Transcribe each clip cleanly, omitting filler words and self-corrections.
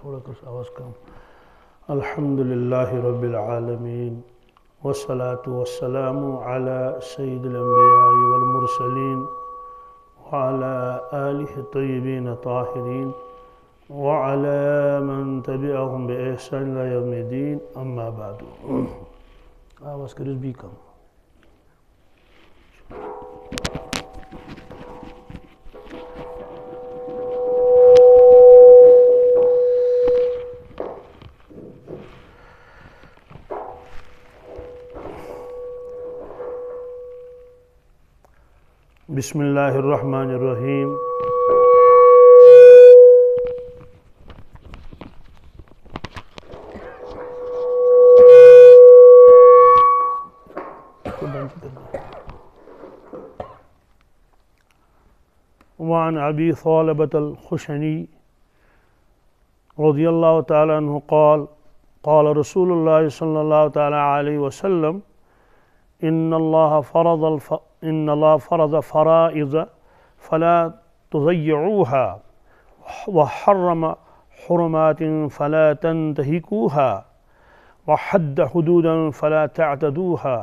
تھوڑا کچھ آواز کم. الحمدللہ رب العالمین والصلاة والسلام علی سید الانبیاء والمرسلین وعلى آلہ الطیبین الطاہرین وعلى من تبعهم بإحسان إلى يوم الدین. اما بعد. آواز کریس بھی کم. بسم اللہ الرحمن الرحیم. وعن ابی ثعلبۃ الخشنی رضی اللہ تعالی عنہ قال قال رسول اللہ صلی اللہ تعالی علیہ وسلم ان اللہ فرض فرائض فلا تضيعوها وحرم حرمات فلا تنتهكوها وحد حدودا فلا تعتدوها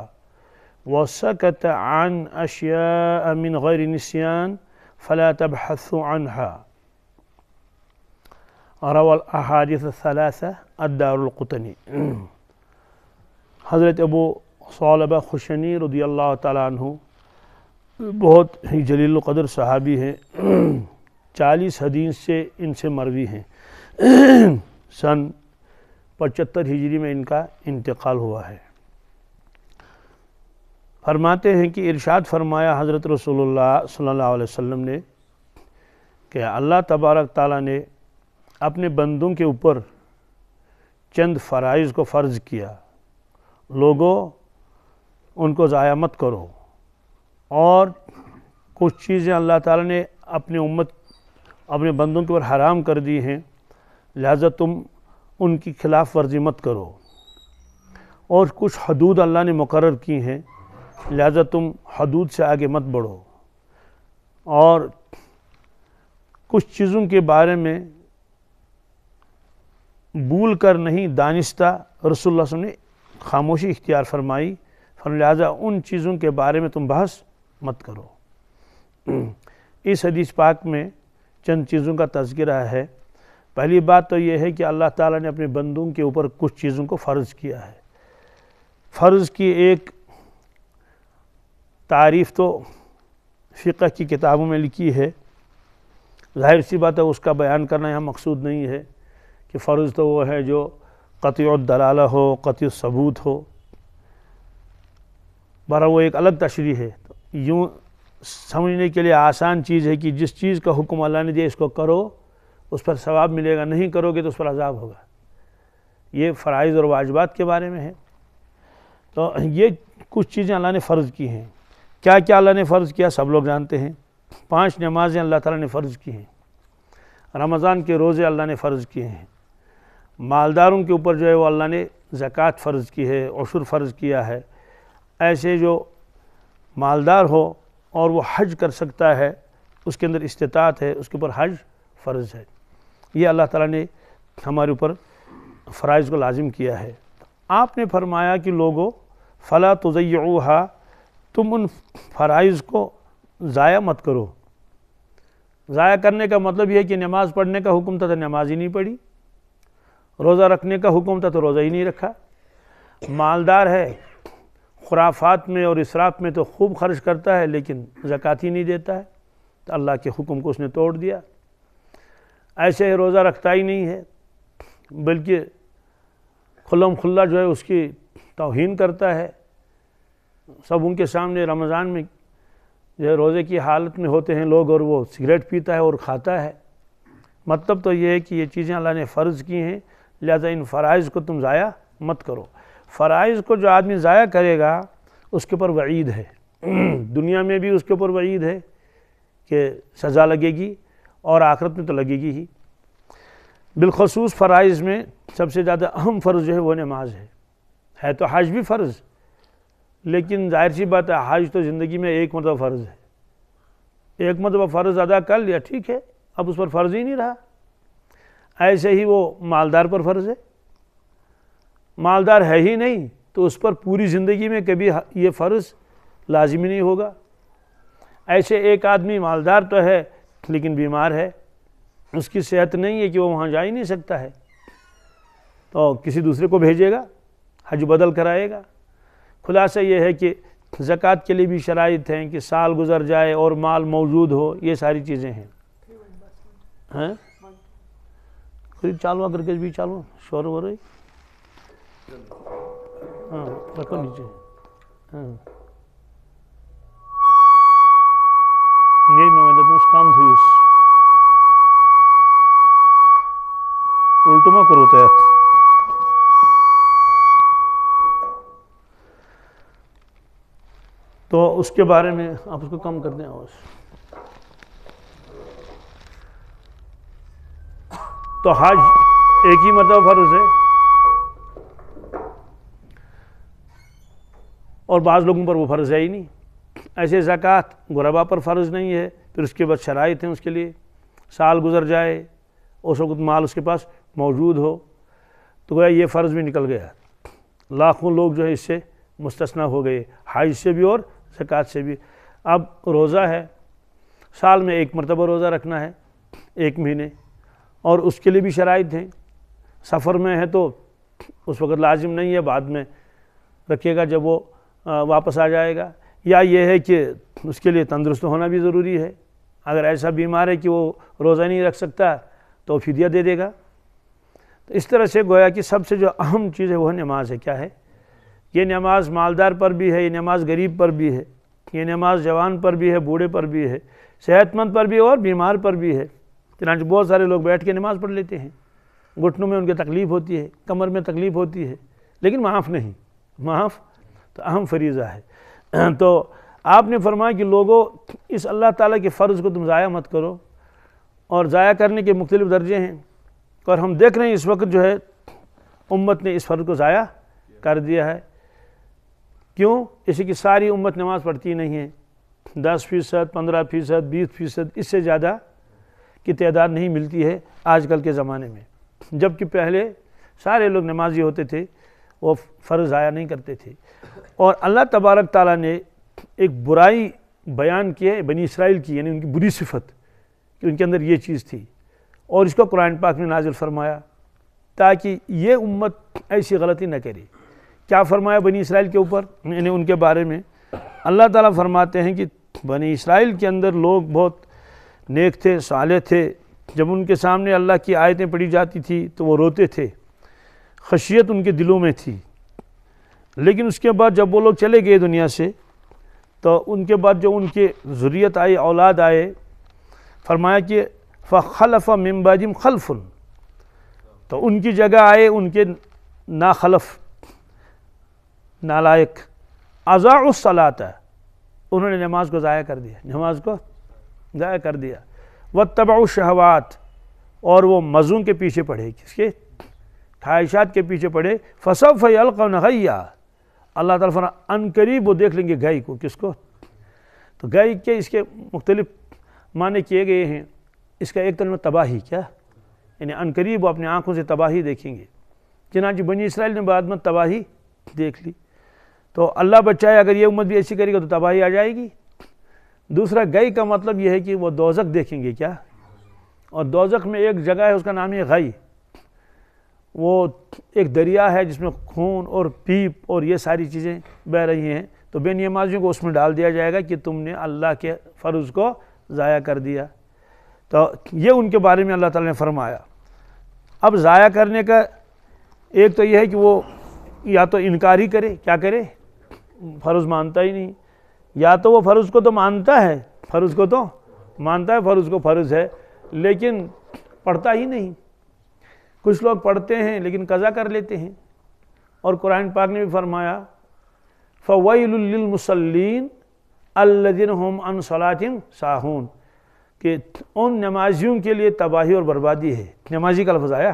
وسكت عن أشياء من غير نسيان فلا تبحثوا عنها. روى الأحاديث الثلاثة الدار القطني. حضرت ابو ثعلبہ خشنی رضی اللہ تعالیٰ عنہ بہت ہی جلیل القدر صحابی ہیں. 40 حدیث سے ان سے مروی ہیں. سن 75 ہجری میں ان کا انتقال ہوا ہے. فرماتے ہیں کہ ارشاد فرمایا حضرت رسول اللہ صلی اللہ علیہ وسلم نے کہ اللہ تبارک تعالیٰ نے اپنے بندوں کے اوپر چند فرائض کو فرض کیا. لوگوں ان کو ضائع مت کرو، اور کچھ چیزیں اللہ تعالیٰ نے اپنے بندوں کے اوپر حرام کر دی ہیں، لہذا تم ان کی خلاف ورزی مت کرو. اور کچھ حدود اللہ نے مقرر کی ہیں، لہذا تم حدود سے آگے مت بڑھو. اور کچھ چیزوں کے بارے میں بھول کر نہیں، دانستہ رسول اللہ صلی اللہ علیہ وسلم نے خاموشی اختیار فرمائی، لہذا ان چیزوں کے بارے میں تم بحث مت کرو. اس حدیث پاک میں چند چیزوں کا تذکرہ ہے. پہلی بات تو یہ ہے کہ اللہ تعالیٰ نے اپنے بندوں کے اوپر کچھ چیزوں کو فرض کیا ہے. فرض کی ایک تعریف تو فقہ کی کتابوں میں لکھی ہے، ظاہر سی بات ہے اس کا بیان کرنا یہاں مقصود نہیں ہے کہ فرض تو وہ ہے جو قطع الدلالہ ہو، قطع الثبوت ہو. بہرحال وہ ایک الگ تشریح ہے. یوں سمجھنے کے لیے آسان چیز ہے کہ جس چیز کا حکم اللہ نے دیا اس کو کرو، اس پر ثواب ملے گا، نہیں کرو گے تو اس پر عذاب ہوگا. یہ فرائض اور واجبات کے بارے میں ہے. تو یہ کچھ چیزیں اللہ نے فرض کی ہیں. کیا کیا اللہ نے فرض کیا سب لوگ جانتے ہیں. 5 نمازیں اللہ تعالیٰ نے فرض کی ہیں. رمضان کے روزے اللہ نے فرض کیے ہیں. مالداروں کے اوپر جو ہے وہ اللہ نے زکوٰۃ فرض کی ہے، عشر فرض کیا ہے. ایسے جو مالدار ہو اور وہ حج کر سکتا ہے، اس کے اندر استطاعت ہے، اس کے اوپر حج فرض ہے. یہ اللہ تعالیٰ نے ہمارے اوپر فرائض کو لازم کیا ہے. آپ نے فرمایا کہ لوگوں فلا تضيعوها، تم ان فرائض کو ضائع مت کرو. ضائع کرنے کا مطلب یہ ہے کہ نماز پڑھنے کا حکم تھا تو نماز ہی نہیں پڑھی، روزہ رکھنے کا حکم تھا تو روزہ ہی نہیں رکھا. مالدار ہے، خرافات میں اور اسراف میں تو خوب خرچ کرتا ہے لیکن زکوٰۃ ہی نہیں دیتا ہے، تو اللہ کے حکم کو اس نے توڑ دیا. ایسے ہی روزہ رکھتا ہی نہیں ہے بلکہ کھلم کھلا جو ہے اس کی توہین کرتا ہے. سب ان کے سامنے رمضان میں جو ہے روزے کی حالت میں ہوتے ہیں لوگ، اور وہ سگریٹ پیتا ہے اور کھاتا ہے. مطلب تو یہ ہے کہ یہ چیزیں اللہ نے فرض کی ہیں، لہذا ان فرائض کو تم ضائع مت کرو. فرائض کو جو آدمی ضائع کرے گا اس کے اوپر وعید ہے. دنیا میں بھی اس کے اوپر وعید ہے کہ سزا لگے گی، اور آخرت میں تو لگے گی ہی. بالخصوص فرائض میں سب سے زیادہ اہم فرض جو ہے وہ نماز ہے. تو حج بھی فرض، لیکن ظاہر سی بات ہے حج تو زندگی میں ایک مرتبہ فرض ہے. ایک مرتبہ فرض ادا کر لیا ٹھیک ہے، اب اس پر فرض ہی نہیں رہا. ایسے ہی وہ مالدار پر فرض ہے. مالدار ہے ہی نہیں تو اس پر پوری زندگی میں کبھی یہ فرض لازمی نہیں ہوگا. ایسے ایک آدمی مالدار تو ہے لیکن بیمار ہے, اس کی صحت نہیں ہے کہ وہ وہاں جا ہی نہیں سکتا ہے, تو کسی دوسرے کو بھیجے گا, حج بدل کرائے گا. خلاصہ یہ ہے کہ زکوٰۃ کے لیے بھی شرائط ہیں کہ سال گزر جائے اور مال موجود ہو, یہ ساری چیزیں ہیں. ہیں قریب چالو کر کے بھی چالو شور ہو رہی. ہاں رکھو نیچے. ہاں نہیں میں اس کام تھی اس الٹو ما کرو تحت. تو اس کے بارے میں آپ اس کو کم کر دیں آواز. تو حج ایک ہی مرتبہ فرض ہے اور بعض لوگوں پر وہ فرض ہے ہی نہیں. ایسے زکوٰۃ غربا پر فرض نہیں ہے, پھر اس کے بعد شرائط ہیں اس کے لیے. سال گزر جائے, اس وقت مال اس کے پاس موجود ہو, تو گویا یہ فرض بھی نکل گیا. لاکھوں لوگ جو ہے اس سے مستثنیٰ ہو گئے, حج سے بھی اور زکوٰۃ سے بھی. اب روزہ ہے, سال میں ایک مرتبہ روزہ رکھنا ہے, ایک مہینے, اور اس کے لیے بھی شرائط ہیں. سفر میں ہے تو اس وقت لازم نہیں ہے, بعد میں رکھے گا جب وہ واپس آ جائے گا. یا یہ ہے کہ اس کے لیے تندرست ہونا بھی ضروری ہے. اگر ایسا بیمار ہے کہ وہ روزہ نہیں رکھ سکتا تو فدیہ دے دے گا. تو اس طرح سے گویا کہ سب سے جو اہم چیز ہے وہ نماز ہے. کیا ہے یہ نماز؟ مالدار پر بھی ہے, یہ نماز غریب پر بھی ہے, یہ نماز جوان پر بھی ہے, بوڑھے پر بھی ہے, صحت مند پر بھی اور بیمار پر بھی ہے. چنانچہ بہت سارے لوگ بیٹھ کے نماز پڑھ لیتے ہیں, گھٹنوں میں ان کے تکلیف ہوتی ہے, کمر میں تکلیف ہوتی ہے, لیکن معاف نہیں. معاف تو اہم فریضہ ہے. تو آپ نے فرمایا کہ لوگوں اس اللہ تعالیٰ کے فرض کو تم ضائع مت کرو, اور ضائع کرنے کے مختلف درجے ہیں, اور ہم دیکھ رہے ہیں اس وقت جو ہے امت نے اس فرض کو ضائع کر دیا ہے. کیوں؟ اسی کی ساری امت نماز پڑھتی نہیں ہے. 10%, 15%, 20%, اس سے زیادہ کی تعداد نہیں ملتی ہے آج کل کے زمانے میں. جبکہ پہلے سارے لوگ نمازی ہوتے تھے, وہ فرض ضائع نہیں کرتے تھے. اور اللہ تبارک تعالیٰ نے ایک برائی بیان کی ہے بنی اسرائیل کی, یعنی ان کی بری صفت کہ ان کے اندر یہ چیز تھی, اور اس کو قرآن پاک نے نازل فرمایا تاکہ یہ امت ایسی غلطی نہ کرے. کیا فرمایا بنی اسرائیل کے اوپر, یعنی ان کے بارے میں؟ اللہ تعالیٰ فرماتے ہیں کہ بنی اسرائیل کے اندر لوگ بہت نیک تھے, صالح تھے. جب ان کے سامنے اللہ کی آیتیں پڑھی جاتی تھی تو وہ روتے تھے, خشیت ان کے دلوں میں تھی. لیکن اس کے بعد جب وہ لوگ چلے گئے دنیا سے, تو ان کے بعد جو ان کے ذریت آئی, اولاد آئے, فرمایا کہ فخلف من بعدہم خلف, تو ان کی جگہ آئے ان کے ناخلف, نالائق, اضاعوا الصلاۃ, انہوں نے نماز کو ضائع کر دیا, نماز کو ضائع کر دیا. واتبعوا الشہوات, اور وہ مزوں کے پیچھے پڑھے, کس کے؟ خواہشات کے پیچھے پڑھے. فسوف یلقون غیا, اللہ تعالیٰ فرمایا ان قریب وہ دیکھ لیں گے گائے کو. کس کو؟ تو گائے کے اس کے مختلف معنی کیے گئے ہیں. اس کا ایک ترجمہ تباہی, کیا یعنی ان قریب وہ اپنے آنکھوں سے تباہی دیکھیں گے. چنانچہ بنی اسرائیل نے بعد میں تباہی دیکھ لی. تو اللہ بچائے اگر یہ امت بھی ایسی کرے گا تو تباہی آ جائے گی. دوسرا گئی کا مطلب یہ ہے کہ وہ دوزخ دیکھیں گے. کیا؟ اور دوزخ میں ایک جگہ ہے, اس کا نام ہے غی. وہ ایک دریا ہے جس میں خون اور پیپ اور یہ ساری چیزیں بہہ رہی ہیں. تو بے نمازیوں کو اس میں ڈال دیا جائے گا کہ تم نے اللہ کے فرض کو ضائع کر دیا. تو یہ ان کے بارے میں اللہ تعالیٰ نے فرمایا. اب ضائع کرنے کا ایک تو یہ ہے کہ وہ یا تو انکار ہی کرے, کیا کرے, فرض مانتا ہی نہیں, یا تو وہ فرض کو تو مانتا ہے, فرض کو تو مانتا ہے, فرض کو فرض ہے, لیکن پڑھتا ہی نہیں. کچھ لوگ پڑھتے ہیں لیکن قضا کر لیتے ہیں. اور قرآن پاک نے بھی فرمایا فَوَيْلٌ لِّلْمُصَلِّينَ الَّذِينَ هُمْ عَنْ صَلَاتِهِمْ سَاهُونَ, کہ ان نمازیوں کے لیے تباہی اور بربادی ہے. نمازی کا لفظ آیا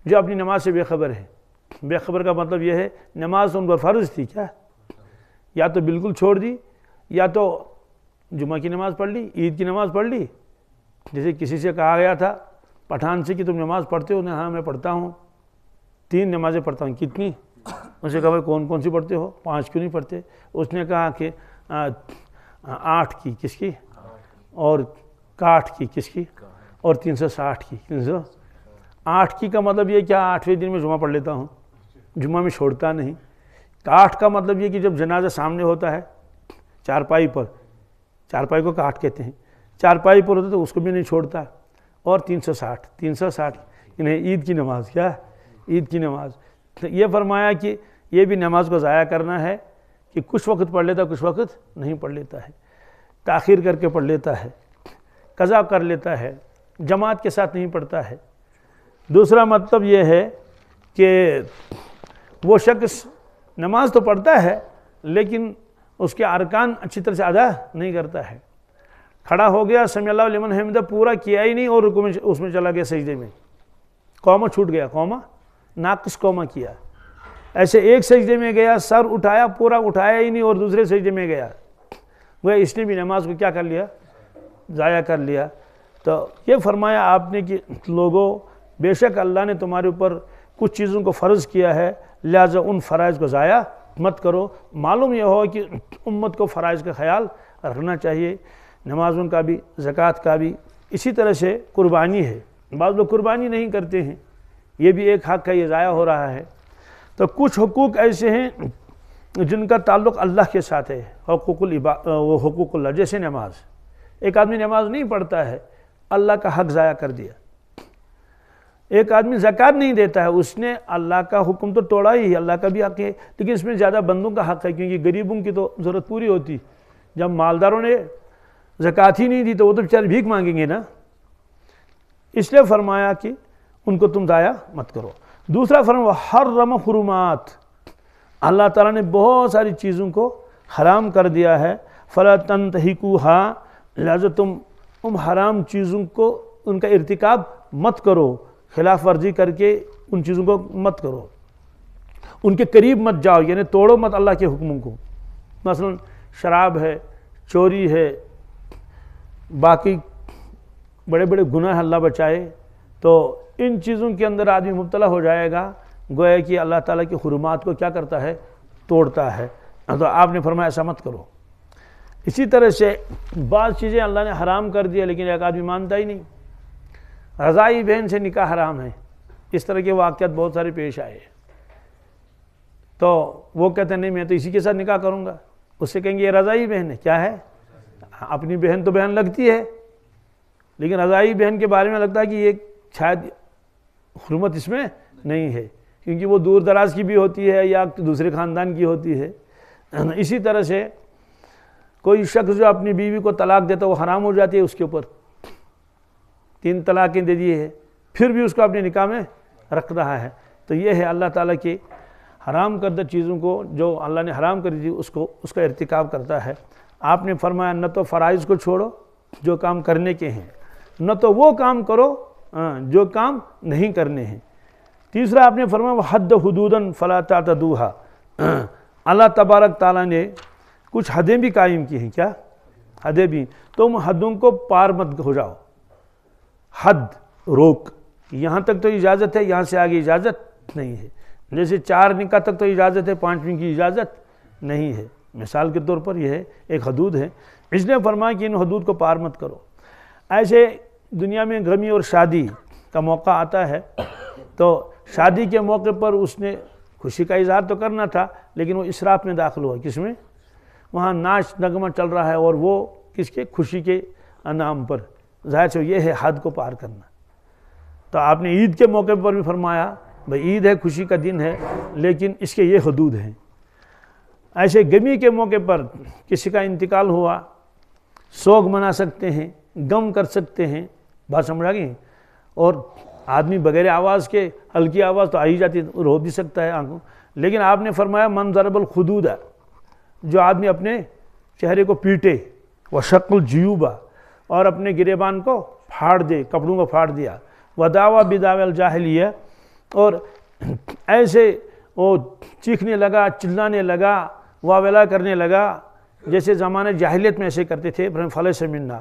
جو اپنی نماز سے بے خبر ہے. بے خبر کا مطلب یہ ہے نماز ان پر فرض تھی, کیا یا تو بالکل چھوڑ دی, یا تو جمعہ کی نماز پڑھ لی, عید کی نماز پڑھ لی. جیسے کسی سے کہا گیا تھا پٹھان سے کہ تم نماز پڑھتے ہو؟ ہاں میں پڑھتا ہوں، 3 نمازیں پڑھتا ہوں۔ کتنی؟ اس نے کہا بھائی کون کون سی پڑھتے ہو؟ 5 کیوں نہیں پڑھتے؟ اس نے کہا کہ 8 کی، کس کی؟ اور 61 کی، کس کی؟ اور 360 کی۔ 308 کی کا مطلب یہ کیا 8ویں دن میں جمعہ پڑھ لیتا ہوں، جمعہ میں چھوڑتا نہیں۔ 8 کا مطلب یہ کہ جب جنازہ سامنے ہوتا ہے چارپائی پر، چارپائی کو 8 کہتے ہیں، چارپائی پر ہوتا تو اس کو بھی نہیں چھوڑتا۔ اور 360 یعنی عید کی نماز، کیا؟ عید کی نماز۔ یہ فرمایا کہ یہ بھی نماز کو ضائع کرنا ہے کہ کچھ وقت پڑھ لیتا، کچھ وقت نہیں پڑھ لیتا ہے، تاخیر کر کے پڑھ لیتا ہے، قضا کر لیتا ہے، جماعت کے ساتھ نہیں پڑھتا ہے۔ دوسرا مطلب یہ ہے کہ وہ شخص نماز تو پڑھتا ہے لیکن اس کے ارکان اچھی طرح سے ادا نہیں کرتا ہے۔ کھڑا ہو گیا، سمیع اللہ لمن حمدہ پورا کیا ہی نہیں اور رکوع میں اس میں چلا گیا سجدے میں، قومہ چھوٹ گیا، قومہ ناقص قومہ کیا۔ ایسے ایک سجدے میں گیا، سر اٹھایا، پورا اٹھایا ہی نہیں اور دوسرے سجدے میں گیا، وہ اس نے بھی نماز کو کیا کر لیا؟ ضائع کر لیا۔ تو یہ فرمایا آپ نے کہ لوگوں بے شک اللہ نے تمہارے اوپر کچھ چیزوں کو فرض کیا ہے، لہٰذا ان فرائض کو ضائع مت کرو۔ معلوم یہ ہو کہ امت کو فرائض کا خیال رکھنا چاہیے، نمازوں کا بھی، زکوٰۃ کا بھی۔ اسی طرح سے قربانی ہے، بعض لوگ قربانی نہیں کرتے ہیں، یہ بھی ایک حق ہے، یہ ضائع ہو رہا ہے۔ تو کچھ حقوق ایسے ہیں جن کا تعلق اللہ کے ساتھ ہے، حقوق اللہ، جیسے نماز۔ ایک آدمی نماز نہیں پڑھتا ہے، اللہ کا حق ضائع کر دیا۔ ایک آدمی زکوٰۃ نہیں دیتا ہے، اس نے اللہ کا حکم تو توڑا ہی، اللہ کا بھی حق ہے لیکن اس میں زیادہ بندوں کا حق ہے، کیونکہ غریبوں کی تو ضرورت پوری ہوتی۔ جب مالداروں نے زکوٰۃ ہی نہیں دی تو وہ تو بیچارے بھیک مانگیں گے نا، اس لیے فرمایا کہ ان کو تم ضائع مت کرو۔ دوسرا فرمایا حرم حرمات، اللہ تعالیٰ نے بہت ساری چیزوں کو حرام کر دیا ہے، فلا تنتہکوها، لہذا تم ان حرام چیزوں کو ان کا ارتکاب مت کرو، خلاف ورزی کر کے ان چیزوں کو مت کرو، ان کے قریب مت جاؤ، یعنی توڑو مت اللہ کے حکموں کو۔ مثلا شراب ہے، چوری ہے، باقی بڑے بڑے گناہ اللہ بچائے، تو ان چیزوں کے اندر آدمی مبتلا ہو جائے گا، گویا کہ اللہ تعالیٰ کی حرمات کو کیا کرتا ہے؟ توڑتا ہے۔ تو آپ نے فرمایا ایسا مت کرو۔ اسی طرح سے بعض چیزیں اللہ نے حرام کر دیا لیکن ایک آدمی مانتا ہی نہیں، رضائی بہن سے نکاح حرام ہے، اس طرح کے واقعات بہت سارے پیش آئے، تو وہ کہتے ہیں نہیں میں تو اسی کے ساتھ نکاح کروں گا، اس سے کہیں گے یہ رضائی بہن ہے، کیا ہے؟ اپنی بہن تو بہن لگتی ہے لیکن رضائی بہن کے بارے میں لگتا ہے کہ یہ شاید حرمت اس میں نہیں ہے، کیونکہ وہ دور دراز کی بھی ہوتی ہے یا دوسرے خاندان کی ہوتی ہے۔ اسی طرح سے کوئی شخص جو اپنی بیوی کو طلاق دیتا ہے وہ حرام ہو جاتی ہے، اس کے اوپر 3 طلاقیں دے دیے ہیں، پھر بھی اس کو اپنے نکاح میں رکھ رہا ہے۔ تو یہ ہے اللہ تعالیٰ کی حرام کردہ چیزوں کو جو اللہ نے حرام کر دی اس کا ارتکاب کرتا ہے۔ آپ نے فرمایا نہ تو فرائض کو چھوڑو جو کام کرنے کے ہیں، نہ تو وہ کام کرو جو کام نہیں کرنے ہیں۔ تیسرا آپ نے فرمایا وحد حدوداً فلا تعتدوها، اللہ تبارک تعالیٰ نے کچھ حدیں بھی قائم کی ہیں، کیا حدیں بھی؟ تم حدوں کو پار مت ہو جاؤ، حد روک، یہاں تک تو اجازت ہے، یہاں سے آگے اجازت نہیں ہے۔ جیسے 4 نکاح تک تو اجازت ہے، 5ویں کی اجازت نہیں ہے، مثال کے طور پر یہ ہے ایک حدود ہے، اس نے فرمایا کہ ان حدود کو پار مت کرو۔ ایسے دنیا میں غمی اور شادی کا موقع آتا ہے تو شادی کے موقع پر اس نے خوشی کا اظہار تو کرنا تھا لیکن وہ اسراف میں داخل ہوا، کس میں؟ وہاں ناچ نغمہ چل رہا ہے اور وہ کس کے؟ خوشی کے نام پر، ظاہر سے یہ ہے حد کو پار کرنا۔ تو آپ نے عید کے موقع پر بھی فرمایا بھئی عید ہے، خوشی کا دن ہے لیکن اس کے یہ حدود ہیں۔ ایسے غمی کے موقع پر کسی کا انتقال ہوا، سوگ منا سکتے ہیں، غم کر سکتے ہیں، بات سمجھا گئی؟ اور آدمی بغیر آواز کے ہلکی آواز تو آ ہی جاتی ہے، رو بھی سکتا ہے آنکھوں، لیکن آپ نے فرمایا من ضرب الخدود، جو آدمی اپنے چہرے کو پیٹے، وشق الجیوب، اور اپنے گریبان کو پھاڑ دے، کپڑوں کو پھاڑ دیا، ودعوی بدعوی الجاہلیہ، اور ایسے وہ چیخنے لگا، چلانے لگا، واویلا کرنے لگا جیسے زمانے جاہلیت میں ایسے کرتے تھے، فلیس منا،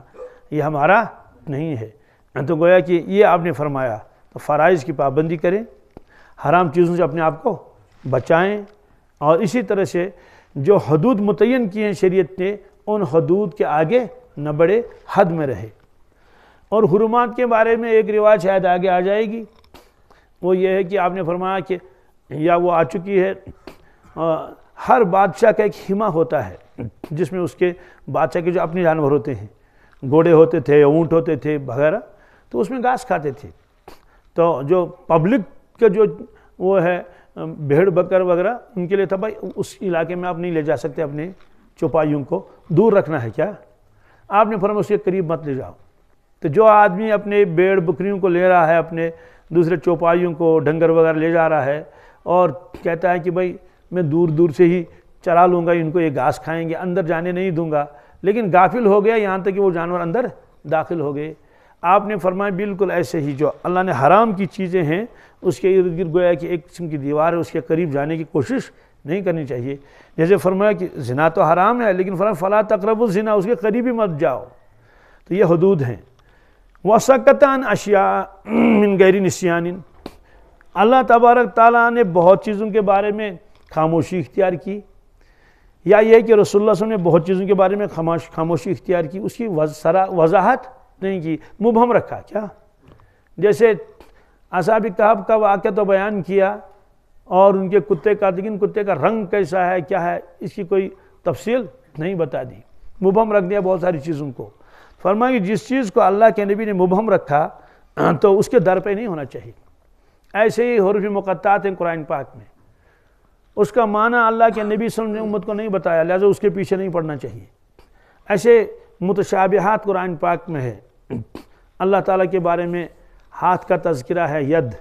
یہ ہمارا نہیں ہے۔ تو گویا کہ یہ آپ نے فرمایا تو فرائض کی پابندی کریں، حرام چیزوں سے اپنے آپ کو بچائیں، اور اسی طرح سے جو حدود متعین کی ہیں شریعت نے ان حدود کے آگے نہ بڑھے، حد میں رہے۔ اور حرمات کے بارے میں ایک روایت شاید آگے آ جائے گی، وہ یہ ہے کہ آپ نے فرمایا کہ یا وہ آ چکی ہے، ہر بادشاہ کا ایک حمہ ہوتا ہے جس میں اس کے بادشاہ کے جو اپنے جانور ہوتے ہیں، گھوڑے ہوتے تھے، اونٹ ہوتے تھے وغیرہ، تو اس میں گھاس کھاتے تھے۔ تو جو پبلک کا جو وہ ہے بھیڑ بکر وغیرہ، ان کے لیے تھا بھائی اس علاقے میں آپ نہیں لے جا سکتے، اپنے چوپایوں کو دور رکھنا ہے۔ کیا آپ نے فرمایا اس کے قریب مت لے جاؤ۔ تو جو آدمی اپنے بھیڑ بکریوں کو لے رہا ہے، اپنے دوسرے چوپایوں کو ڈنگر وغیرہ لے جا رہا ہے اور کہتا ہے کہ بھائی میں دور دور سے ہی چرا لوں گا، ان کو یہ گھاس کھائیں گے، اندر جانے نہیں دوں گا، لیکن غافل ہو گیا یہاں تک کہ وہ جانور اندر داخل ہو گئے۔ آپ نے فرمایا بالکل ایسے ہی جو اللہ نے حرام کی چیزیں ہیں اس کے ارد گرد گویا کہ ایک قسم کی دیوار ہے، اس کے قریب جانے کی کوشش نہیں کرنی چاہیے۔ جیسے فرمایا کہ زنا تو حرام ہے، لیکن فرمایا فلا تقربوا الزنا، اس کے قریب ہی مت جاؤ۔ تو یہ حدود ہیں۔ وَسَكَتَ عَنْ أَشْيَاءَ مِنْ غَيْرِ نِسْيَانٍ، اللہ تبارک تعالیٰ نے بہت چیزوں کے بارے میں خاموشی اختیار کی، یا یہ کہ رسول اللہ صلی اللہ علیہ وسلم نے بہت چیزوں کے بارے میں خاموشی اختیار کی، اس کی وضاحت نہیں کی، مبہم رکھا۔ کیا جیسے اصحاب کہف کا واقعہ تو بیان کیا اور ان کے کتے کا، لیکن کتے کا رنگ کیسا ہے کیا ہے اس کی کوئی تفصیل نہیں بتا دی، مبہم رکھ دیا بہت ساری چیزوں کو۔ فرمایا کہ جس چیز کو اللہ کے نبی نے مبہم رکھا تو اس کے در پہ نہیں ہونا چاہیے۔ ایسے ہی حروف مقطعات ہیں قرآن پاک میں، اس کا معنی اللہ کے نبی صلی اللہ علیہ وسلم نے امت کو نہیں بتایا، لہذا اس کے پیچھے نہیں پڑنا چاہیے۔ ایسے متشابہات قرآن پاک میں ہے، اللہ تعالیٰ کے بارے میں ہاتھ کا تذکرہ ہے، ید،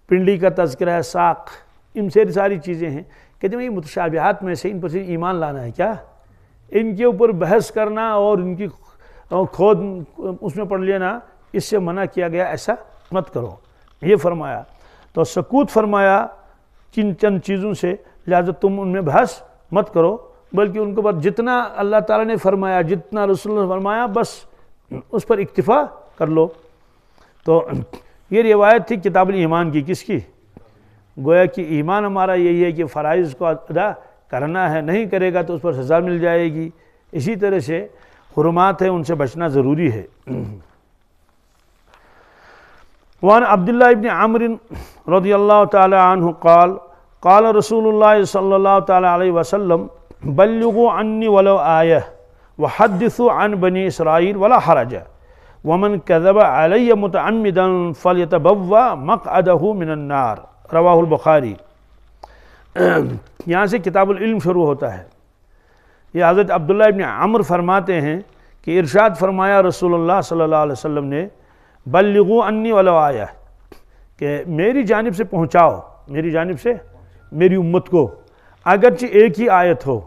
پنڈلی کا تذکرہ ہے، ساق، ان سے ساری چیزیں ہیں۔ کہتے ہیں یہ متشابہات میں سے ان پر ایمان لانا ہے، کیا ان کے اوپر بحث کرنا اور ان کی کھود اس میں پڑھ لینا، اس سے منع کیا گیا، ایسا مت کرو، یہ فرمایا۔ تو سکوت فرمایا چند چیزوں سے، لہذا تم ان میں بحث مت کرو، بلکہ ان کے بعد جتنا اللہ تعالیٰ نے فرمایا، جتنا رسول اللہ نے فرمایا، بس اس پر اکتفا کر لو۔ تو یہ روایت تھی کتاب الایمان کی، کس کی؟ گویا کہ ایمان ہمارا یہی ہے کہ فرائض کو ادا کرنا ہے، نہیں کرے گا تو اس پر سزا مل جائے گی۔ اسی طرح سے حرمات ہیں، ان سے بچنا ضروری ہے۔ وعن عبداللہ ابن عمرو رضی اللہ تعالی عنہ قال قال رسول اللہ صلی اللہ تعالی علیہ وسلم بلغوا عنی ولو آیہ وحدثوا عن بنی اسرائیل ولا حرج ومن كذب علی متعمدا فلیتبوأ مقعدہ من النار، رواہ البخاری۔ یہاں سے کتاب العلم شروع ہوتا ہے۔ یہ حضرت عبداللہ ابن عمرو فرماتے ہیں کہ ارشاد فرمایا رسول اللہ صلی اللہ علیہ وسلم نے، بلغوا عنی ولو آیہ، کہ میری جانب سے پہنچاؤ، میری جانب سے میری امت کو اگرچہ ایک ہی آیت ہو،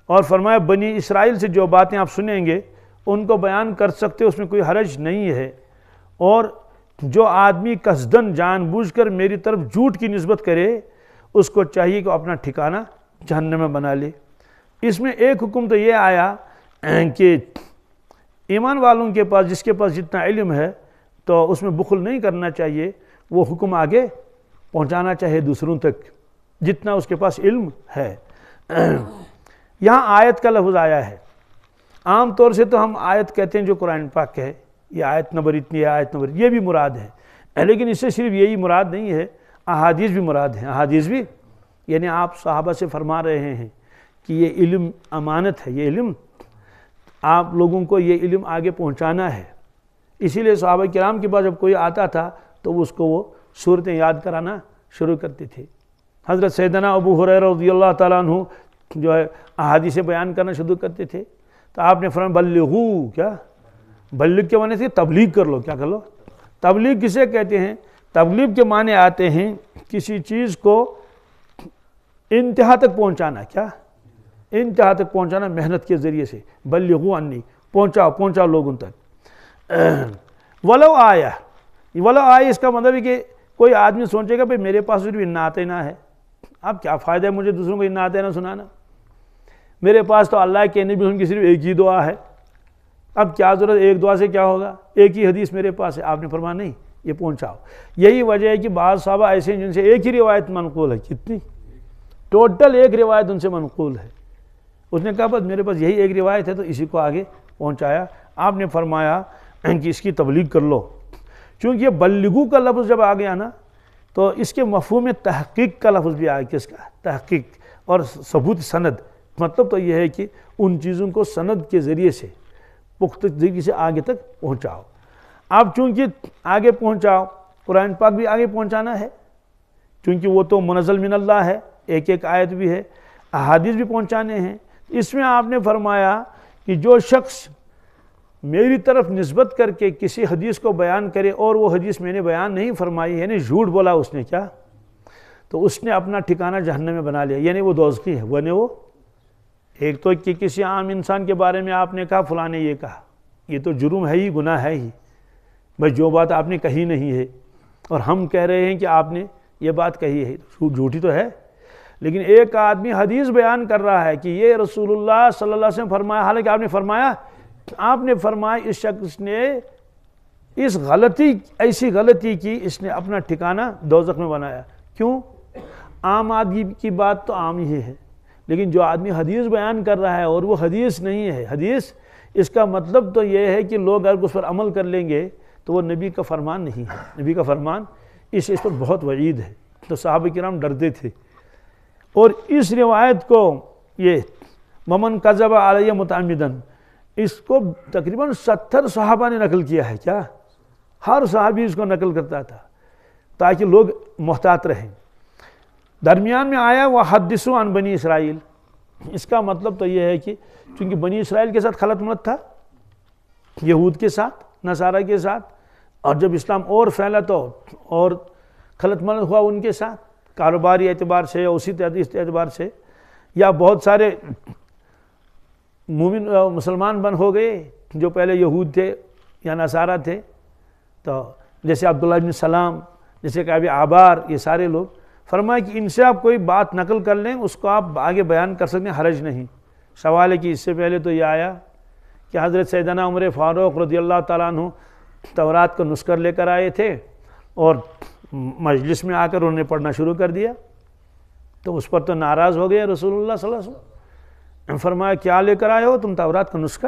اور فرمایا بنی اسرائیل سے جو باتیں آپ سنیں گے ان کو بیان کر سکتے، اس میں کوئی حرج نہیں ہے۔ اور جو آدمی قصدن جان بوجھ کر میری طرف جھوٹ کی نسبت کرے، اس کو چاہیے کہ اپنا ٹھکانہ جہنم میں بنا لے۔ اس میں ایک حکم تو یہ آیا کہ ایمان والوں کے پاس، جس کے پاس جتنا علم ہے تو اس میں بخل نہیں کرنا چاہیے، وہ حکم آگے پہنچانا چاہیے دوسروں تک جتنا اس کے پاس علم ہے۔ یہاں آیت کا لفظ آیا ہے، عام طور سے تو ہم آیت کہتے ہیں جو قرآن پاک ہے، یہ آیت نمبر اتنی ہے، آیت نمبر یہ بھی مراد ہے، لیکن اس سے صرف یہی مراد نہیں ہے، احادیث بھی مراد ہیں۔ احادیث بھی یعنی آپ صحابہ سے فرما رہے ہیں کہ یہ علم امانت ہے، یہ علم آپ لوگوں کو یہ علم آگے پہنچانا ہے۔ اسی لیے صحابہ کرام کے پاس جب کوئی آتا تھا تو اس کو وہ صورتیں یاد کرانا شروع کرتے تھے۔ حضرت سیدنا ابو ہریرہ رضی اللہ تعالیٰ عنہ جو ہے احادیث بیان کرنا شروع کرتے تھے، تو آپ نے فرمایا بلغو، کیا بلغ کے معنی سے تبلیغ کر لو، کیا کر لو؟ تبلیغ کسے کہتے ہیں؟ تبلیغ کے معنی آتے ہیں کسی چیز کو انتہا تک پہنچانا، کیا انتہا تک پہنچانا محنت کے ذریعے سے، بلغوا عنی، پہنچاؤ لوگوں تک۔ ولو آیا، ولو آیا اس کا مطلب ہے کہ کوئی آدمی سوچے گا بھئی میرے پاس صرف انا اعطینا ہے، اب کیا فائدہ ہے مجھے دوسروں کو انا اعطینا سنانا، میرے پاس تو اللہ کے نبی کی صرف ایک ہی دعا ہے، اب کیا ضرورت ایک دعا سے کیا ہوگا، ایک ہی حدیث میرے پاس ہے، آپ نے فرمایا نہیں یہ پہنچاؤ۔ یہی وجہ ہے کہ بعض صحابہ ایسے ہیں جن سے ایک ہی روایت منقول ہے، کتنی ٹوٹل ایک روایت ان سے منقول ہے، اس نے کہا بس میرے پاس یہی ایک روایت ہے تو اسی کو آگے پہنچایا۔ آپ نے فرمایا کہ اس کی تبلیغ کر لو، چونکہ یہ بلغو کا لفظ جب آ گیا نا تو اس کے مفہوم میں تحقیق کا لفظ بھی آ گیا، کس کا؟ تحقیق اور ثبوت سند، مطلب تو یہ ہے کہ ان چیزوں کو سند کے ذریعے سے پختگی سے آگے تک پہنچاؤ۔ آپ چونکہ آگے پہنچاؤ، قرآن پاک بھی آگے پہنچانا ہے چونکہ وہ تو منزل من اللہ ہے، ایک ایک آیت بھی ہے، احادیث بھی پہنچانے ہیں۔ اس میں آپ نے فرمایا کہ جو شخص میری طرف نسبت کر کے کسی حدیث کو بیان کرے اور وہ حدیث میں نے بیان نہیں فرمائی، یعنی جھوٹ بولا اس نے، کیا تو اس نے اپنا ٹھکانہ جہنم میں بنا لیا، یعنی وہ دوزخی ہے۔ وہ ایک تو کہ کسی عام انسان کے بارے میں آپ نے کہا فلاں نے یہ کہا، یہ تو جرم ہے ہی، گناہ ہے ہی، بھائی جو بات آپ نے کہی نہیں ہے اور ہم کہہ رہے ہیں کہ آپ نے یہ بات کہی ہے، جھوٹی تو ہے۔ لیکن ایک آدمی حدیث بیان کر رہا ہے کہ یہ رسول اللہ صلی اللہ علیہ وسلم فرمایا، حالانکہ آپ نے فرمایا اس شخص نے اس ایسی غلطی کی، اس نے اپنا ٹھکانہ دوزخ میں بنایا۔ کیوں؟ عام آدمی کی بات تو عام ہی ہے، لیکن جو آدمی حدیث بیان کر رہا ہے اور وہ حدیث نہیں ہے، حدیث اس کا مطلب تو یہ ہے کہ لوگ اگر اس پر عمل کر لیں گے تو وہ نبی کا فرمان نہیں ہے، نبی کا فرمان اس پر بہت وعید ہے۔ تو صحابہ کرام ڈرتے تھے، اور اس روایت کو یہ ممن کذب علیہ متعمدن، اس کو تقریباً 70 صحابہ نے نقل کیا ہے۔ کیا؟ ہر صحابی اس کو نقل کرتا تھا تاکہ لوگ محتاط رہیں۔ درمیان میں آیا وحدثوا عن بنی اسرائیل، اس کا مطلب تو یہ ہے کہ چونکہ بنی اسرائیل کے ساتھ خلط ملط تھا، یہود کے ساتھ، نصارہ کے ساتھ، اور جب اسلام اور پھیلا تو اور خلط ملط ہوا ان کے ساتھ، کاروباری اعتبار سے یا اسی اعتبار سے، یا بہت سارے مومن مسلمان بن ہو گئے جو پہلے یہود تھے یا نصارہ تھے، تو جیسے عبداللہ بن سلام، جیسے کہ ابی عبار، یہ سارے لوگ فرمایا کہ ان سے آپ کوئی بات نقل کر لیں، اس کو آپ آگے بیان کر سکتے ہیں، حرج نہیں۔ سوال ہے کہ اس سے پہلے تو یہ آیا کہ حضرت سیدنا عمر فاروق رضی اللہ تعالیٰ عنہ تورات کا نسخہ لے کر آئے تھے اور مجلس میں آ کر انہوں نے پڑھنا شروع کر دیا، تو اس پر تو ناراض ہو گئے رسول اللہ صلی اللہ علیہ وسلم۔ فرمایا کیا لے کر آئے ہو تم؟ تورات کا نسخہ؟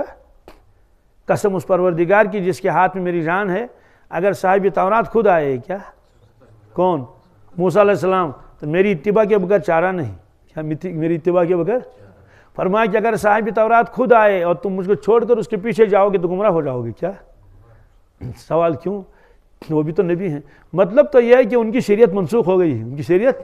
قسم اس پروردگار کی جس کے ہاتھ میں میری جان ہے، اگر صاحب تورات خود آئے، کیا کون؟ موسیٰ علیہ السلام، تو میری اتباع کے بغیر چارہ نہیں، کیا میری اتباع کے بغیر؟ فرمایا کہ اگر صاحب تورات خود آئے اور تم مجھ کو چھوڑ کر اس کے پیچھے جاؤ گے تو گمراہ ہو جاؤ گے۔ کیا سوال کیوں؟ وہ بھی تو نبی ہیں۔ مطلب تو یہ ہے کہ ان کی شریعت منسوخ ہو گئی ہے، ان کی شریعت،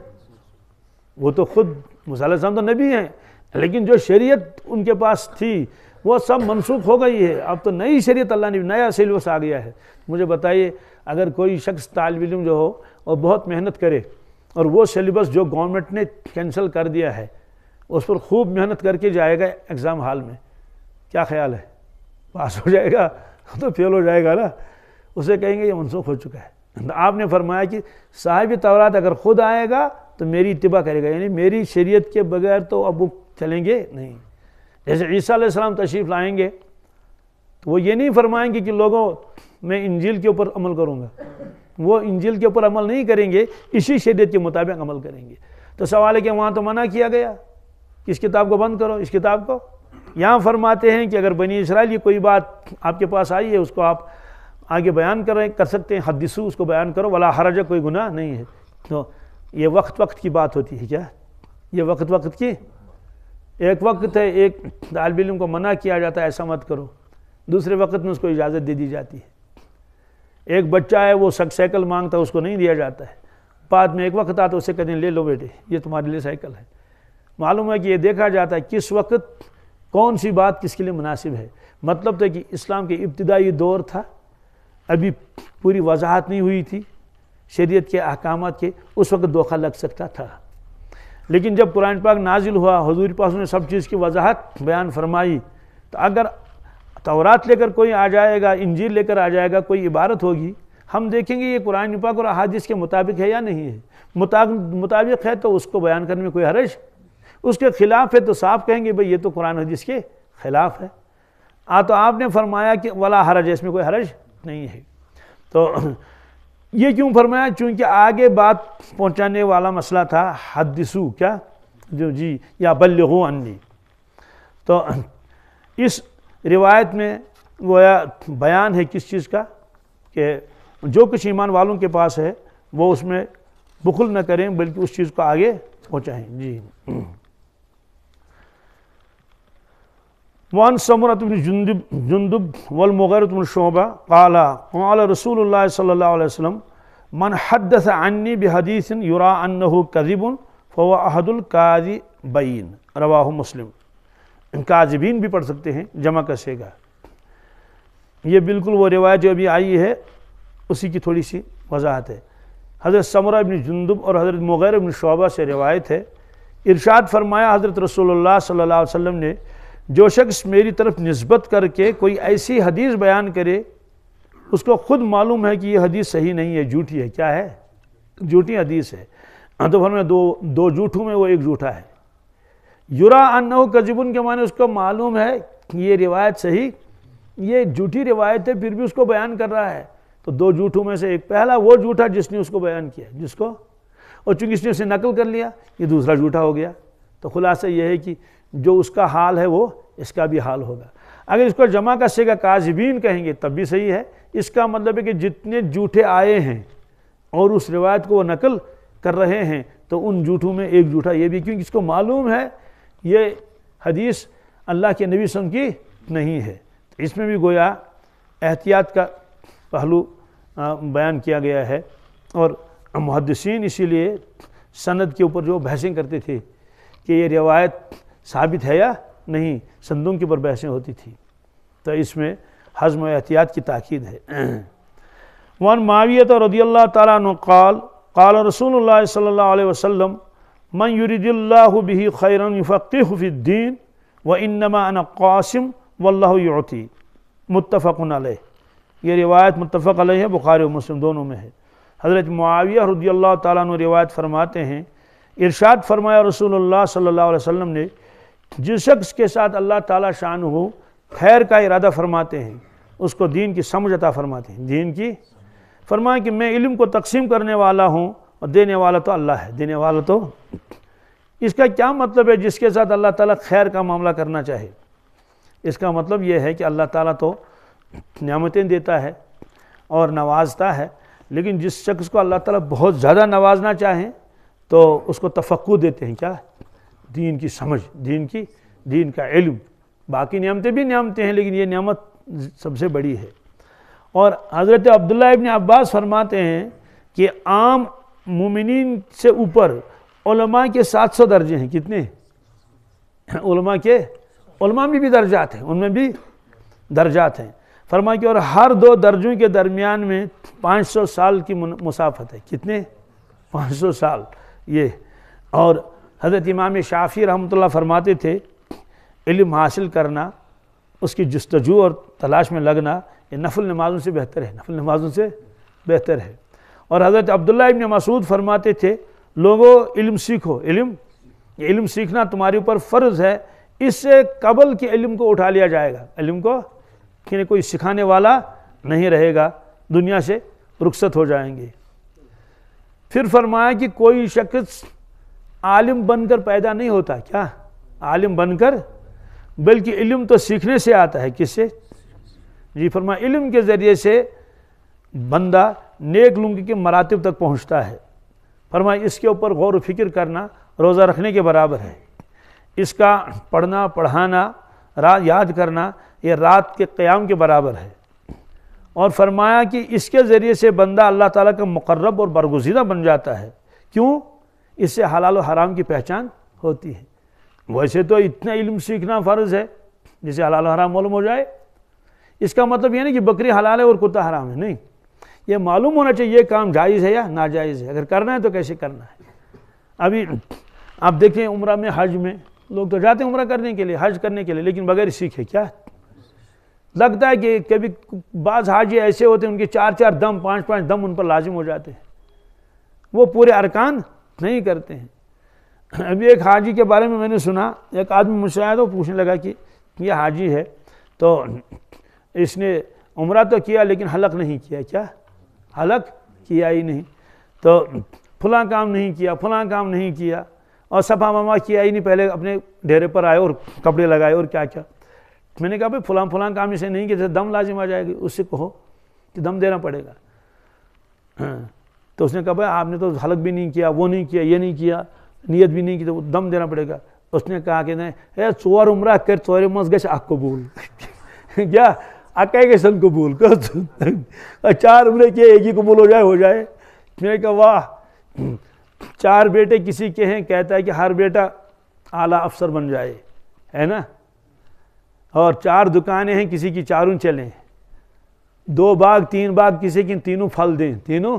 وہ تو خود موسیٰ علیہ السلام تو نبی ہیں، لیکن جو شریعت ان کے پاس تھی وہ سب منسوخ ہو گئی ہے، اب تو نئی شریعت اللہ نے نیا سیلبس آ گیا ہے۔ مجھے بتائیے اگر کوئی شخص طالب علم جو ہو اور بہت محنت کرے اور وہ سیلبس جو گورنمنٹ نے کینسل کر دیا ہے اس پر خوب محنت کر کے جائے گا ایگزام ہال میں، کیا خیال ہے؟ پاس ہو جائے گا؟ تو فیل ہو جائے گا نا، اسے کہیں گے یہ منسوخ ہو چکا ہے۔ آپ نے فرمایا کہ صاحب تورات اگر خود آئے گا تو میری اتباع کرے گا، یعنی میری شریعت کے بغیر تو اب وہ چلیں گے نہیں۔ جیسے عیسیٰ علیہ السلام تشریف لائیں گے تو وہ یہ نہیں فرمائیں گے کہ لوگوں میں انجیل کے اوپر عمل کروں گا، وہ انجیل کے اوپر عمل نہیں کریں گے، اسی شریعت کے مطابق عمل کریں گے۔ تو سوال ہے کہ وہاں تو منع کیا گیا، اس کتاب کو بند کرو، اس کتاب کو۔ یہاں فرماتے ہیں کہ اگر بنی اسرائیل کی کوئی بات آپ کے پاس آئی ہے اس کو آپ آگے بیان کر سکتے ہیں، حدیثو، اس کو بیان کرو، ولا حرج، کوئی گناہ نہیں ہے۔ تو یہ وقت کی بات ہوتی ہے، کیا یہ وقت کی؟ ایک وقت ہے، ایک طالب علم کو منع کیا جاتا ہے ایسا مت کرو، دوسرے وقت میں اس کو اجازت دے دی جاتی ہے۔ ایک بچہ ہے وہ سائیکل مانگتا ہے، اس کو نہیں دیا جاتا ہے، بعد میں ایک وقت آتا ہے اسے کہتے ہیں لے لو بیٹے یہ تمہارے لیے سائیکل ہے۔ معلوم ہے کہ یہ دیکھا جاتا ہے کس وقت کون سی بات کس کے لیے مناسب ہے۔ مطلب تو کہ اسلام کے ابتدائی دور تھا، ابھی پوری وضاحت نہیں ہوئی تھی شریعت کے احکامات کے، اس وقت دھوکہ لگ سکتا تھا، لیکن جب قرآن پاک نازل ہوا، حضور پاک نے سب چیز کی وضاحت بیان فرمائی، تو اگر تورات لے کر کوئی آ جائے گا، انجیل لے کر آ جائے گا، کوئی عبارت ہوگی، ہم دیکھیں گے یہ قرآن پاک اور احادیث کے مطابق ہے یا نہیں ہے۔ مطابق ہے تو اس کو بیان کرنے میں کوئی حرج، اس کے خلاف ہے تو صاف کہیں گے بھئی یہ تو قرآن حدیث کے خلاف ہے۔ تو آپ نے فرمایا کہ ولا حرج، اس میں کوئی حرج نہیں ہے۔ تو یہ کیوں فرمایا؟ چونکہ آگے بات پہنچانے والا مسئلہ تھا حدثو، کیا جو جی یا بلغو عنی۔ تو اس روایت میں گویا بیان ہے کس چیز کا، کہ جو کچھ ایمان والوں کے پاس ہے وہ اس میں بخل نہ کریں بلکہ اس چیز کو آگے پہنچائیں۔ جی وعن سمرة بن جندب والمغيرة بن شعبة قال رسول الله صلى الله عليه وسلم من حدث عني بحديث يرى أنه كذب فهو أحد الكاذبين، رواہ مسلم۔ کاذبین بھی پڑھ سکتے ہیں، جمع کا صیغہ۔ یہ بالکل وہ روایت جو ابھی آئی ہے اسی کی تھوڑی سی وضاحت ہے۔ حضرت سمرہ بن جندب اور حضرت مغیرہ بن شعبہ سے روایت ہے، ارشاد فرمایا حضرت رسول اللہ صلی اللہ علیہ وسلم نے، جو شخص میری طرف نسبت کر کے کوئی ایسی حدیث بیان کرے اس کو خود معلوم ہے کہ یہ حدیث صحیح نہیں ہے، جھوٹی ہے، کیا ہے؟ جھوٹی حدیث ہے۔ تو فرمایا دو جھوٹوں میں وہ ایک جھوٹا ہے۔ یرا انہ کذبن کے معنی اس کو معلوم ہے کہ یہ روایت صحیح، یہ جھوٹی روایت ہے، پھر بھی اس کو بیان کر رہا ہے۔ تو دو جھوٹوں میں سے ایک پہلا وہ جھوٹا جس نے اس کو بیان کیا، جس کو، اور چونکہ اس نے اسے نقل کر لیا، یہ دوسرا جھوٹا ہو گیا۔ تو خلاصہ یہ ہے کہ جو اس کا حال ہے وہ اس کا بھی حال ہوگا۔ اگر اس کو جمع کا صیغہ کاذبین کہیں گے تب بھی صحیح ہے۔ اس کا مطلب ہے کہ جتنے جھوٹے آئے ہیں اور اس روایت کو وہ نقل کر رہے ہیں تو ان جھوٹوں میں ایک جھوٹا یہ بھی، کیونکہ اس کو معلوم ہے یہ حدیث اللہ کے نبی صلی اللہ علیہ وسلم کی نہیں ہے۔ تو اس میں بھی گویا احتیاط کا پہلو بیان کیا گیا ہے، اور محدثین اسی لیے سند کے اوپر جو بحثیں کرتے تھے کہ یہ روایت ثابت ہے یا نہیں، سندوں کے اوپر بحثیں ہوتی تھی۔ تو اس میں حزم و احتیاط کی تاکید ہے۔ وعن معاویہ رضی اللہ تعالیٰ عنہ قال قال رسول اللہ صلی اللہ علیہ وسلم من یرید اللہ بہ خیرا یفقہہ فی الدین وانما انا قاسم واللہ یعطی، متفق علیہ۔ یہ روایت متفق علیہ ہے، بخاری و مسلم دونوں میں ہے۔ حضرت معاویہ رضی اللہ تعالیٰ عنہ روایت فرماتے ہیں، ارشاد فرمایا رسول اللہ صلی اللہ علیہ وسلم نے، جس شخص کے ساتھ اللہ تعالیٰ شان ہو خیر کا ارادہ فرماتے ہیں اس کو دین کی سمجھ عطا فرماتے ہیں۔ دین کی، فرمایا کہ میں علم کو تقسیم کرنے والا ہوں اور دینے والا تو اللہ ہے، دینے والا تو۔ اس کا کیا مطلب ہے جس کے ساتھ اللہ تعالیٰ خیر کا معاملہ کرنا چاہے؟ اس کا مطلب یہ ہے کہ اللہ تعالیٰ تو نعمتیں دیتا ہے اور نوازتا ہے، لیکن جس شخص کو اللہ تعالیٰ بہت زیادہ نوازنا چاہیں تو اس کو تفقہ دیتے ہیں، کیا؟ دین کی سمجھ، دین کا علم۔ باقی نعمتیں بھی نعمتیں ہیں لیکن یہ نعمت سب سے بڑی ہے۔ اور حضرت عبداللہ ابن عباس فرماتے ہیں کہ عام مومنین سے اوپر علماء کے 700 درجے ہیں۔ کتنے؟ علماء میں بھی درجات ہیں، ان میں بھی درجات ہیں۔ فرمایا کہ اور ہر دو درجوں کے درمیان میں 500 سال کی مسافت ہے۔ کتنے؟ 500 سال یہ۔ اور حضرت امام شافعی رحمۃ اللہ فرماتے تھے علم حاصل کرنا، اس کی جستجو اور تلاش میں لگنا، یہ نفل نمازوں سے بہتر ہے، نفل نمازوں سے بہتر ہے۔ اور حضرت عبداللہ ابن مسعود فرماتے تھے لوگوں علم سیکھو، یہ علم سیکھنا تمہارے اوپر فرض ہے، اس سے قبل کے علم کو اٹھا لیا جائے گا، علم کو کہ کوئی سکھانے والا نہیں رہے گا، دنیا سے رخصت ہو جائیں گے۔ پھر فرمایا کہ کوئی شخص عالم بن کر پیدا نہیں ہوتا، کیا؟ عالم بن کر، بلکہ علم تو سیکھنے سے آتا ہے۔ کس سے؟ جی فرمایا علم کے ذریعے سے بندہ نیک لوگوں کے مراتب تک پہنچتا ہے۔ فرمایا اس کے اوپر غور و فکر کرنا روزہ رکھنے کے برابر ہے، اس کا پڑھنا پڑھانا یاد کرنا یہ رات کے قیام کے برابر ہے۔ اور فرمایا کہ اس کے ذریعے سے بندہ اللہ تعالیٰ کا مقرب اور برگزیدہ بن جاتا ہے۔ کیوں؟ اس سے حلال و حرام کی پہچان ہوتی ہے۔ ویسے تو اتنا علم سیکھنا فرض ہے جسے حلال و حرام معلوم ہو جائے۔ اس کا مطلب یہ نہیں کہ بکری حلال ہے اور کتا حرام ہے، نہیں، یہ معلوم ہونا چاہیے یہ کام جائز ہے یا ناجائز ہے، اگر کرنا ہے تو کیسے کرنا ہے۔ ابھی آپ دیکھیں عمرہ میں، حج میں لوگ تو جاتے ہیں عمرہ کرنے کے لیے، حج کرنے کے لیے، لیکن بغیر سیکھے کیا لگتا ہے کہ کبھی بعض حاجی ایسے ہوتے ہیں ان کے 4 دم 5 دم ان پر لازم ہو جاتے ہیں، وہ پورے ارکان نہیں کرتے ہیں۔ ابھی ایک حاجی کے بارے میں نے سنا، ایک آدمی مجھ سے آیا تو پوچھنے لگا کہ یہ حاجی ہے تو اس نے عمرہ تو کیا لیکن حلق نہیں کیا. کیا حلق کیا ہی نہیں. تو فلاں کام نہیں کیا، فلاں کام نہیں کیا، اور صفا مروا کیا ہی نہیں. پہلے اپنے ڈیرے پر آئے اور کپڑے لگائے اور کیا کیا. میں نے کہا بھائی فلاں فلاں کام اسے نہیں کیا، دم لازم آ جائے گی. اس سے کہو کہ دم دینا پڑے گا. تو اس نے کہا بھائی آپ نے تو حلق بھی نہیں کیا، وہ نہیں کیا، یہ نہیں کیا، نیت بھی نہیں کی، تو دم دینا پڑے گا. اس نے کہا کہ نہیں اے ژور عمرہ کر ژورِ منٛز گژھِ اکھ قبول. کیا اکے گژھن قبول کر، 4 عمرے کیے ایک ہی قبول ہو جائے. میں نے کہا واہ، 4 بیٹے کسی کے ہیں، کہتا ہے کہ ہر بیٹا اعلیٰ افسر بن جائے، ہے نا. اور 4 دکانیں ہیں، کسی کی 4 چلیں. 2 باغ 3 باغ کسی کی تینوں پھل دیں تینوں.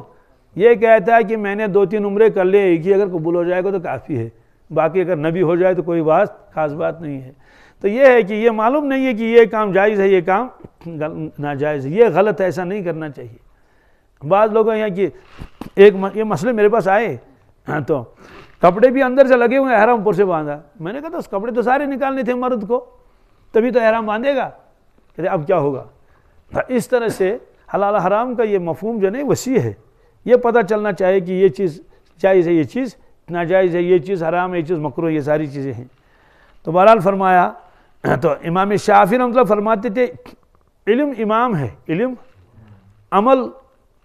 یہ کہتا ہے کہ میں نے 2-3 عمرے کر لے، ایک ہی اگر قبول ہو جائے گا تو کافی ہے، باقی اگر نبی ہو جائے تو کوئی خاص بات نہیں ہے. تو یہ ہے کہ یہ معلوم نہیں ہے کہ یہ کام جائز ہے، یہ کام ناجائز ہے، یہ غلط ہے، ایسا نہیں کرنا چاہیے. بعض لوگ یہاں کہ یہ مسئلے میرے پاس آئے، تو کپڑے بھی اندر سے لگے ہوئے، احرام اوپر سے باندھا. میں نے کہا تو کپڑے تو سارے نکالنے تھے مرد کو، تبھی تو احرام باندھے گا. کہتے اب کیا ہوگا. اس طرح سے حلال حرام کا یہ مفہوم جو نہیں وسیع ہے. یہ پتہ چلنا چاہیے کہ یہ چیز جائز ہے، یہ چیز ناجائز ہے، یہ چیز حرام ہے، یہ چیز مکروہ، یہ ساری چیزیں ہیں. تو بہرحال فرمایا، تو امام شافعی رحمۃ اللہ فرماتے تھے علم امام ہے، علم عمل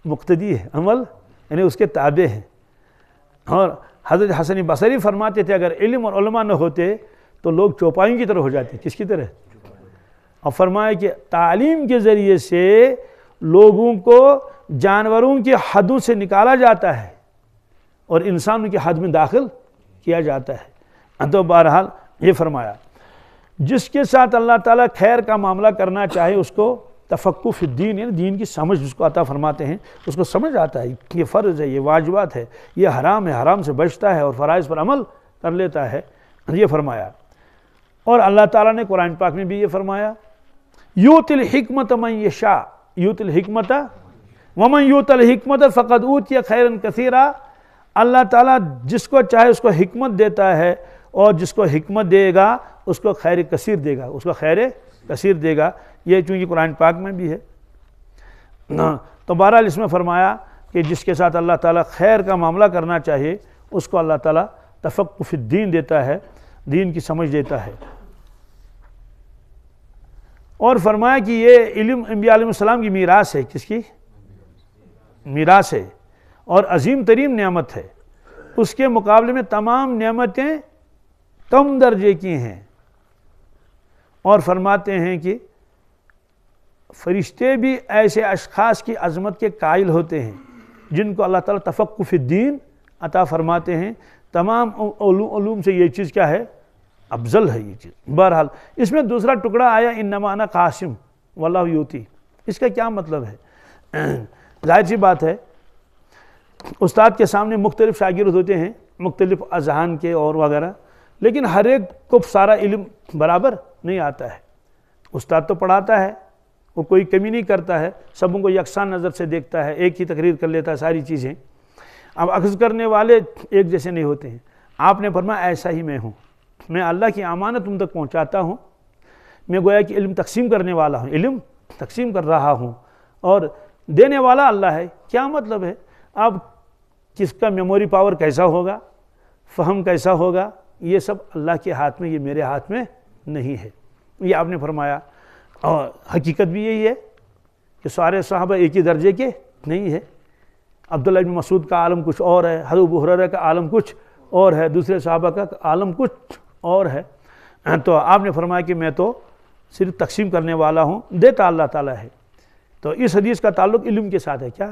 مقتدی ہے، عمل یعنی اس کے تابع ہے. اور حضرت حسن بصری فرماتے تھے اگر علم اور علماء نہ ہوتے تو لوگ چوپایوں کی طرح ہو جاتے. کس کی طرح؟ اور فرمایا کہ تعلیم کے ذریعے سے لوگوں کو جانوروں کی حدوں سے نکالا جاتا ہے اور انسانوں کی حد میں داخل کیا جاتا ہے. تو بہرحال یہ فرمایا جس کے ساتھ اللہ تعالیٰ خیر کا معاملہ کرنا چاہے اس کو تفقہ فی الدین، یعنی دین کی سمجھ جس کو عطا فرماتے ہیں، اس کو سمجھ آتا ہے یہ فرض ہے، یہ واجبات ہے، یہ حرام ہے، حرام سے بچتا ہے اور فرائض پر عمل کر لیتا ہے. یہ فرمایا. اور اللہ تعالیٰ نے قرآن پاک میں بھی یہ فرمایا یؤتی الحکمۃ من یشاء، یؤتی الحکمۃ ومن یؤت الحکمۃ فقد اوتی خیرا کثیرا. اللہ تعالیٰ جس کو چاہے اس کو حکمت دیتا ہے، اور جس کو حکمت دے گا اس کو خیر کثیر دے گا، اس کو خیر کثیر دے گا. یہ چونکہ قرآن پاک میں بھی ہے. تو بہرحال اس میں فرمایا کہ جس کے ساتھ اللہ تعالیٰ خیر کا معاملہ کرنا چاہے اس کو اللہ تعالیٰ تفقہ فی الدین دیتا ہے، دین کی سمجھ دیتا ہے. اور فرمایا کہ یہ علم انبیاء علیہ السلام کی میراث ہے. کس کی میراث ہے اور عظیم ترین نعمت ہے. اس کے مقابلے میں تمام نعمتیں کم درجے کی ہیں. اور فرماتے ہیں کہ فرشتے بھی ایسے اشخاص کی عظمت کے قائل ہوتے ہیں جن کو اللہ تعالیٰ تفقہ فی الدین عطا فرماتے ہیں. تمام علوم سے یہ چیز کیا ہے؟ افضل ہے یہ چیز. بہرحال اس میں دوسرا ٹکڑا آیا انما انا قاسم واللہ یؤتی. اس کا کیا مطلب ہے؟ ظاہر سی بات ہے استاد کے سامنے مختلف شاگرد ہوتے ہیں، مختلف اذہان کے اور وغیرہ، لیکن ہر ایک کو سارا علم برابر نہیں آتا ہے. استاد تو پڑھاتا ہے، وہ کوئی کمی نہیں کرتا ہے، سبوں کو یکساں نظر سے دیکھتا ہے، ایک ہی تقریر کر لیتا ہے ساری چیزیں. اب اخذ کرنے والے ایک جیسے نہیں ہوتے ہیں. آپ نے فرمایا ایسا ہی میں ہوں، میں اللہ کی امانت تم تک پہنچاتا ہوں. میں گویا کہ علم تقسیم کرنے والا ہوں، علم تقسیم کر رہا ہوں، اور دینے والا اللہ ہے. کیا مطلب ہے؟ اب کس کا میموری پاور کیسا ہوگا، فہم کیسا ہوگا، یہ سب اللہ کے ہاتھ میں، یہ میرے ہاتھ میں نہیں ہے. یہ آپ نے فرمایا. اور حقیقت بھی یہی ہے کہ سارے صحابہ ایک ہی درجے کے نہیں ہے. عبداللہ بن مسعود کا عالم کچھ اور ہے، حضرت ابو ہریرہ کا عالم کچھ اور ہے، دوسرے صحابہ کا عالم کچھ اور ہے. تو آپ نے فرمایا کہ میں تو صرف تقسیم کرنے والا ہوں، دیتا اللہ تعالیٰ ہے. تو اس حدیث کا تعلق علم کے ساتھ ہے کیا؟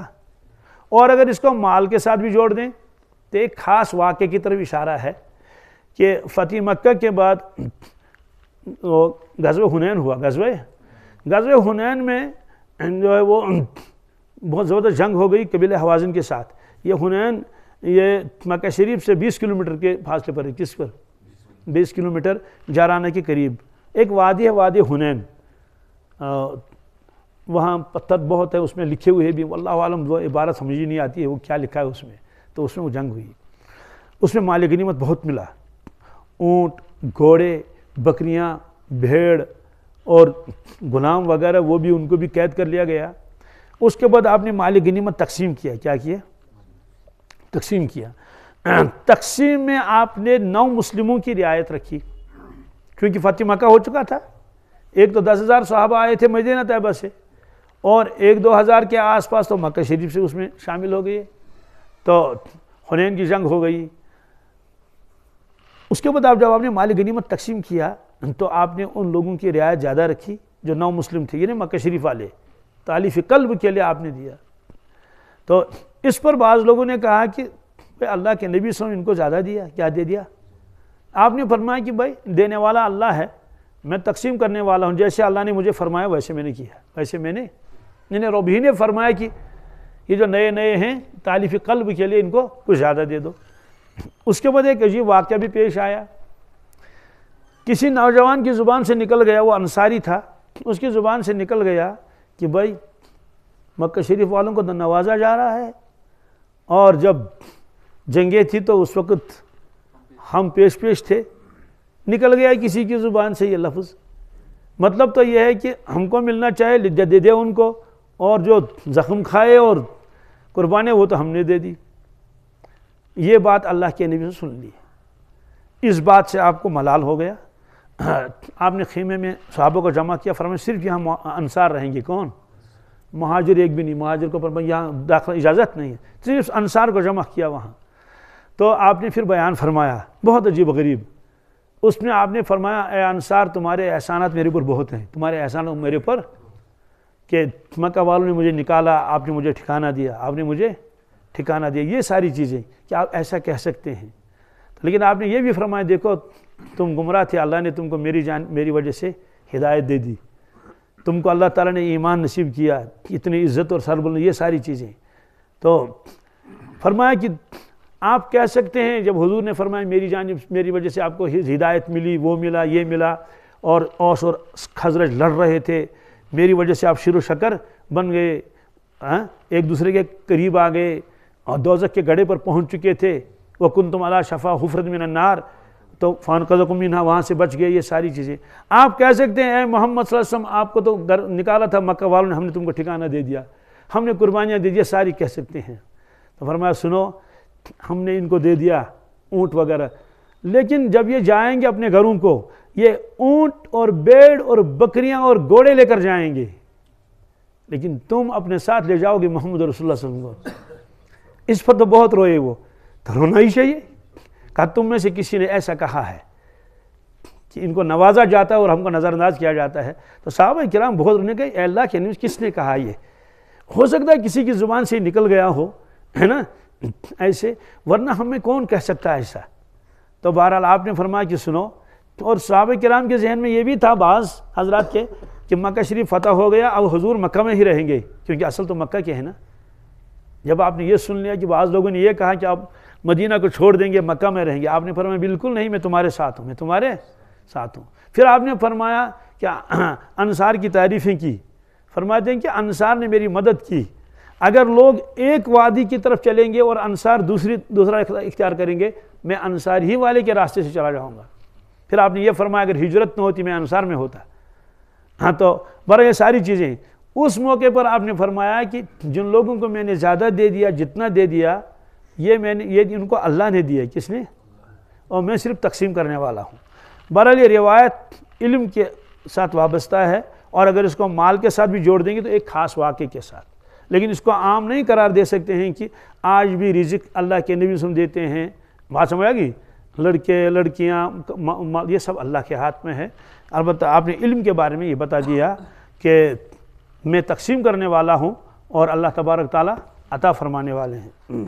اور اگر اس کو مال کے ساتھ بھی جوڑ دیں تو ایک خاص واقعے کی طرف اشارہ ہے کہ فتح مکہ کے بعد غزوہ حنین ہوا. غزوہ حنین میں جو ہے وہ بہت زبردست جنگ ہو گئی قبیلہ حوازن کے ساتھ. یہ حنین یہ مکہ شریف سے 20 کلومیٹر کے فاصلے پر ہے. کس پر؟ 20 کلومیٹر جارانہ کے قریب ایک وادی ہے، وادی حنین. وہاں پتھر بہت ہے، اس میں لکھے ہوئے بھی، واللہ عالم وہ عبارت سمجھ نہیں آتی ہے وہ کیا لکھا ہے اس میں. تو اس میں وہ جنگ ہوئی، اس میں مال غنیمت بہت ملا. اونٹ، گھوڑے، بکریاں، بھیڑ اور غلام وغیرہ وہ بھی ان کو بھی قید کر لیا گیا۔ اس کے بعد آپ نے مال غنیمت تقسیم کیا، کیا کیا؟ تقسیم کیا۔ تقسیم میں آپ نے 9 مسلموں کی رعایت رکھی، کیونکہ فتح مکہ ہو چکا تھا۔ ایک تو 10,000 صحابہ آئے تھے مدینہ طیبہ سے، اور 1-2 ہزار کے آس پاس تو مکہ شریف سے اس میں شامل ہو گئے، تو حنین کی جنگ ہو گئی۔ اس کے بعد جب آپ نے مال غنیمت تقسیم کیا تو آپ نے ان لوگوں کی رعایت زیادہ رکھی جو 9 مسلم تھے، یعنی مکہ شریف والے، تالیف قلب کے لیے آپ نے دیا۔ تو اس پر بعض لوگوں نے کہا کہ اللہ کے نبی صلی اللہ علیہ وسلم ان کو زیادہ دیا، کیا دے دیا؟ آپ نے فرمایا کہ بھائی دینے والا اللہ ہے، میں تقسیم کرنے والا ہوں، جیسے اللہ نے مجھے فرمایا ویسے میں نے کیا، ویسے میں نے رب ہی نے فرمایا کہ یہ جو نئے ہیں تالیف قلب کے لیے ان کو کچھ زیادہ دے دو۔ اس کے بعد ایک عجیب واقعہ بھی پیش آیا، کسی نوجوان کی زبان سے نکل گیا، وہ انصاری تھا، اس کی زبان سے نکل گیا کہ بھائی مکہ شریف والوں کو نوازا جا رہا ہے، اور جب جنگیں تھی تو اس وقت ہم پیش تھے۔ نکل گیا کسی کی زبان سے یہ لفظ، مطلب تو یہ ہے کہ ہم کو ملنا چاہے دے دے ان کو، اور جو زخم کھائے اور قربانیں وہ تو ہم نے دے دی۔ یہ بات اللہ کے نبی سے سن لی، اس بات سے آپ کو ملال ہو گیا۔ آپ نے خیمے میں صحابہ کو جمع کیا، فرمایا صرف یہاں انصار رہیں گے، کون؟ مہاجر ایک بھی نہیں، مہاجر کو فرمایا یہاں داخل اجازت نہیں ہے، صرف انصار کو جمع کیا وہاں۔ تو آپ نے پھر بیان فرمایا بہت عجیب غریب، اس میں آپ نے فرمایا اے انصار تمہارے احسانات میرے اوپر بہت ہیں، تمہارے احسانات میرے اوپر کہ مکہ والوں نے مجھے نکالا، آپ نے مجھے ٹھکانہ دیا، آپ نے مجھے ٹھکانہ دیا، یہ ساری چیزیں کہ آپ ایسا کہہ سکتے ہیں۔ لیکن آپ نے یہ بھی فرمایا دیکھو تم گمراہ تھے، اللہ نے تم کو میری وجہ سے ہدایت دے دی، تم کو اللہ تعالیٰ نے ایمان نصیب کیا، اتنی عزت اور سربلندی، یہ ساری چیزیں۔ تو فرمایا کہ آپ کہہ سکتے ہیں، جب حضور نے فرمایا میری وجہ سے آپ کو ہدایت ملی، وہ ملا، یہ ملا، اور اوس اور خزرج لڑ رہے تھے، میری وجہ سے آپ شیر و شکر بن گئے، ایک دوسرے کے قریب آ گئے اور دوزخ کے گڑھے پر پہنچ چکے تھے، وَكُنْتُمْ عَلَىٰ شَفَا حُفْرَةٍ مِّنَ النَّارِ، تو فَانْقَذَكُم مِّنْهَا، وہاں سے بچ گئے، یہ ساری چیزیں آپ کہہ سکتے ہیں۔ اے محمد صلی اللہ علیہ وسلم آپ کو تو نکالا تھا مکہ والوں نے، ہم نے تم کو ٹھکانہ دے دیا، ہم نے قربانیاں دے دیا، ساری کہہ سکتے ہیں۔ تو فرمایا سنو ہم نے ان کو دے دیا اونٹ وغیرہ، لیکن جب یہ جائیں گے اپنے گھروں کو، یہ اونٹ اور بیڑ اور بکریاں اور گھوڑے لے کر جائیں گے، لیکن تم اپنے ساتھ لے جاؤ گے محمد رسول اللہ صلی اللہ علیہ وسلم کو۔ اس پر تو بہت روئے وہ، تو رونا ہی چاہیے، کہا تم میں سے کسی نے ایسا کہا ہے کہ ان کو نوازا جاتا ہے اور ہم کو نظر انداز کیا جاتا ہے۔ تو صحابہ کرام بہت رونے گئے، اے اللہ کے نبی کس نے کہا؟ یہ ہو سکتا ہے کسی کی زبان سے نکل گیا ہو، ہے نا ایسے، ورنہ ہمیں کون کہہ سکتا ہے ایسا؟ تو بہرحال آپ نے فرمایا کہ سنو، اور صحابہ کرام کے ذہن میں یہ بھی تھا بعض حضرات کے کہ مکہ شریف فتح ہو گیا، اب حضور مکہ میں ہی رہیں گے، کیونکہ اصل تو مکہ کے ہے نا۔ جب آپ نے یہ سن لیا کہ بعض لوگوں نے یہ کہا کہ آپ مدینہ کو چھوڑ دیں گے، مکہ میں رہیں گے، آپ نے فرمایا بالکل نہیں، میں تمہارے ساتھ ہوں، میں تمہارے ساتھ ہوں۔ پھر آپ نے فرمایا کہ انصار کی تعریفیں کی، فرماتے ہیں کہ انصار نے میری مدد کی، اگر لوگ ایک وادی کی طرف چلیں گے اور انصار دوسرا اختیار کریں گے، میں انصار ہی والے کے راستے سے چلا جاؤں گا۔ پھر آپ نے یہ فرمایا اگر ہجرت نہ ہوتی میں انصار میں ہوتا۔ ہاں تو برا یہ ساری چیزیں اس موقع پر آپ نے فرمایا کہ جن لوگوں کو میں نے زیادہ دے دیا، جتنا دے دیا، یہ ان کو اللہ نے دیا، کس نے؟ اور میں صرف تقسیم کرنے والا ہوں۔ بہرحال یہ روایت علم کے ساتھ وابستہ ہے، اور اگر اس کو مال کے ساتھ بھی جوڑ دیں گے تو ایک خاص واقعے کے ساتھ، لیکن اس کو عام نہیں قرار دے سکتے ہیں کہ آج بھی رزق اللہ کے نبی صلی اللہ علیہ وسلم دیتے ہیں۔ بات سمجھ آ گئی؟ لڑکے لڑکیاں یہ سب اللہ کے ہاتھ میں ہے۔ البتہ آپ نے علم کے بارے میں یہ بتا دیا کہ میں تقسیم کرنے والا ہوں اور اللہ تبارک تعالیٰ عطا فرمانے والے ہیں۔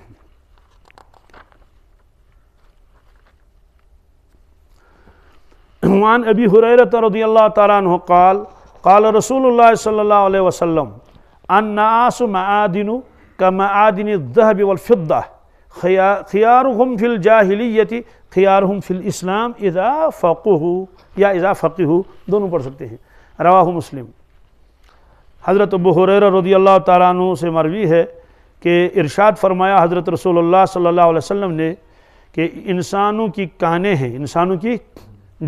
وعن ابی ہریرہ رضی اللہ تعالیٰ عنہ قال قال رسول اللہ صلی اللہ علیہ وسلم الناس معادن كمعادن الذهب والفضة خيارهم في الجاہلیت خيارهم في الاسلام اذا فقهوا یا اذا فقهوا، دونوں پڑھ سکتے ہیں، رواہ مسلم۔ حضرت ابو ہریرہ رضی اللہ تعالیٰ عنہ سے مروی ہے کہ ارشاد فرمایا حضرت رسول اللہ صلی اللہ علیہ وسلم نے کہ انسانوں کی کانیں ہیں، انسانوں کی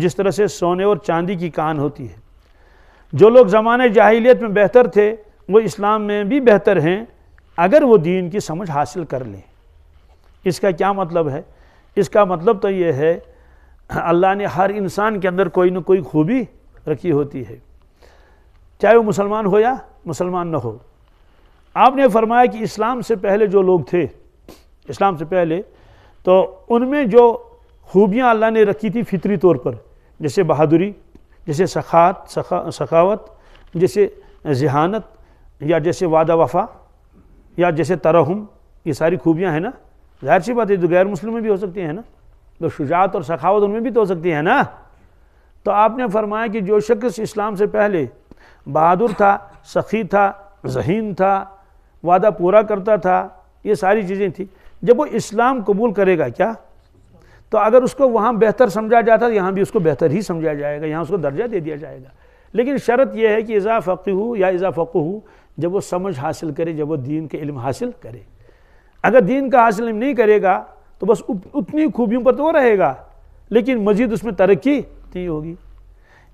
جس طرح سے سونے اور چاندی کی کان ہوتی ہے، جو لوگ زمانے جاہلیت میں بہتر تھے وہ اسلام میں بھی بہتر ہیں اگر وہ دین کی سمجھ حاصل کر لیں۔ اس کا کیا مطلب ہے؟ اس کا مطلب تو یہ ہے اللہ نے ہر انسان کے اندر کوئی نہ کوئی خوبی رکھی ہوتی ہے، چاہے وہ مسلمان ہو یا مسلمان نہ ہو۔ آپ نے فرمایا کہ اسلام سے پہلے جو لوگ تھے، اسلام سے پہلے، تو ان میں جو خوبیاں اللہ نے رکھی تھی فطری طور پر، جیسے بہادری، جیسے سخاوت، جیسے ذہانت، یا جیسے وعدہ وفا، یا جیسے ترحم، یہ ساری خوبیاں ہیں نا۔ ظاہر سی بات ہے جو غیر مسلم میں بھی ہو سکتی ہیں نا، تو شجاعت اور سخاوت ان میں بھی تو ہو سکتی ہے نا۔ تو آپ نے فرمایا کہ جو شخص اسلام سے پہلے بہادر تھا، سخی تھا، ذہین تھا، وعدہ پورا کرتا تھا، یہ ساری چیزیں تھیں، جب وہ اسلام قبول کرے گا کیا، تو اگر اس کو وہاں بہتر سمجھا جاتا ہے یہاں بھی اس کو بہتر ہی سمجھا جائے گا، یہاں اس کو درجہ دے دیا جائے گا۔ لیکن شرط یہ ہے کہ اذا فقہو یا اذا فقہو، جب وہ سمجھ حاصل کرے، جب وہ دین کے علم حاصل کرے۔ اگر دین کا حاصل علم نہیں کرے گا تو بس اتنی خوبیوں پر تو وہ رہے گا، لیکن مزید اس میں ترقی نہیں ہوگی۔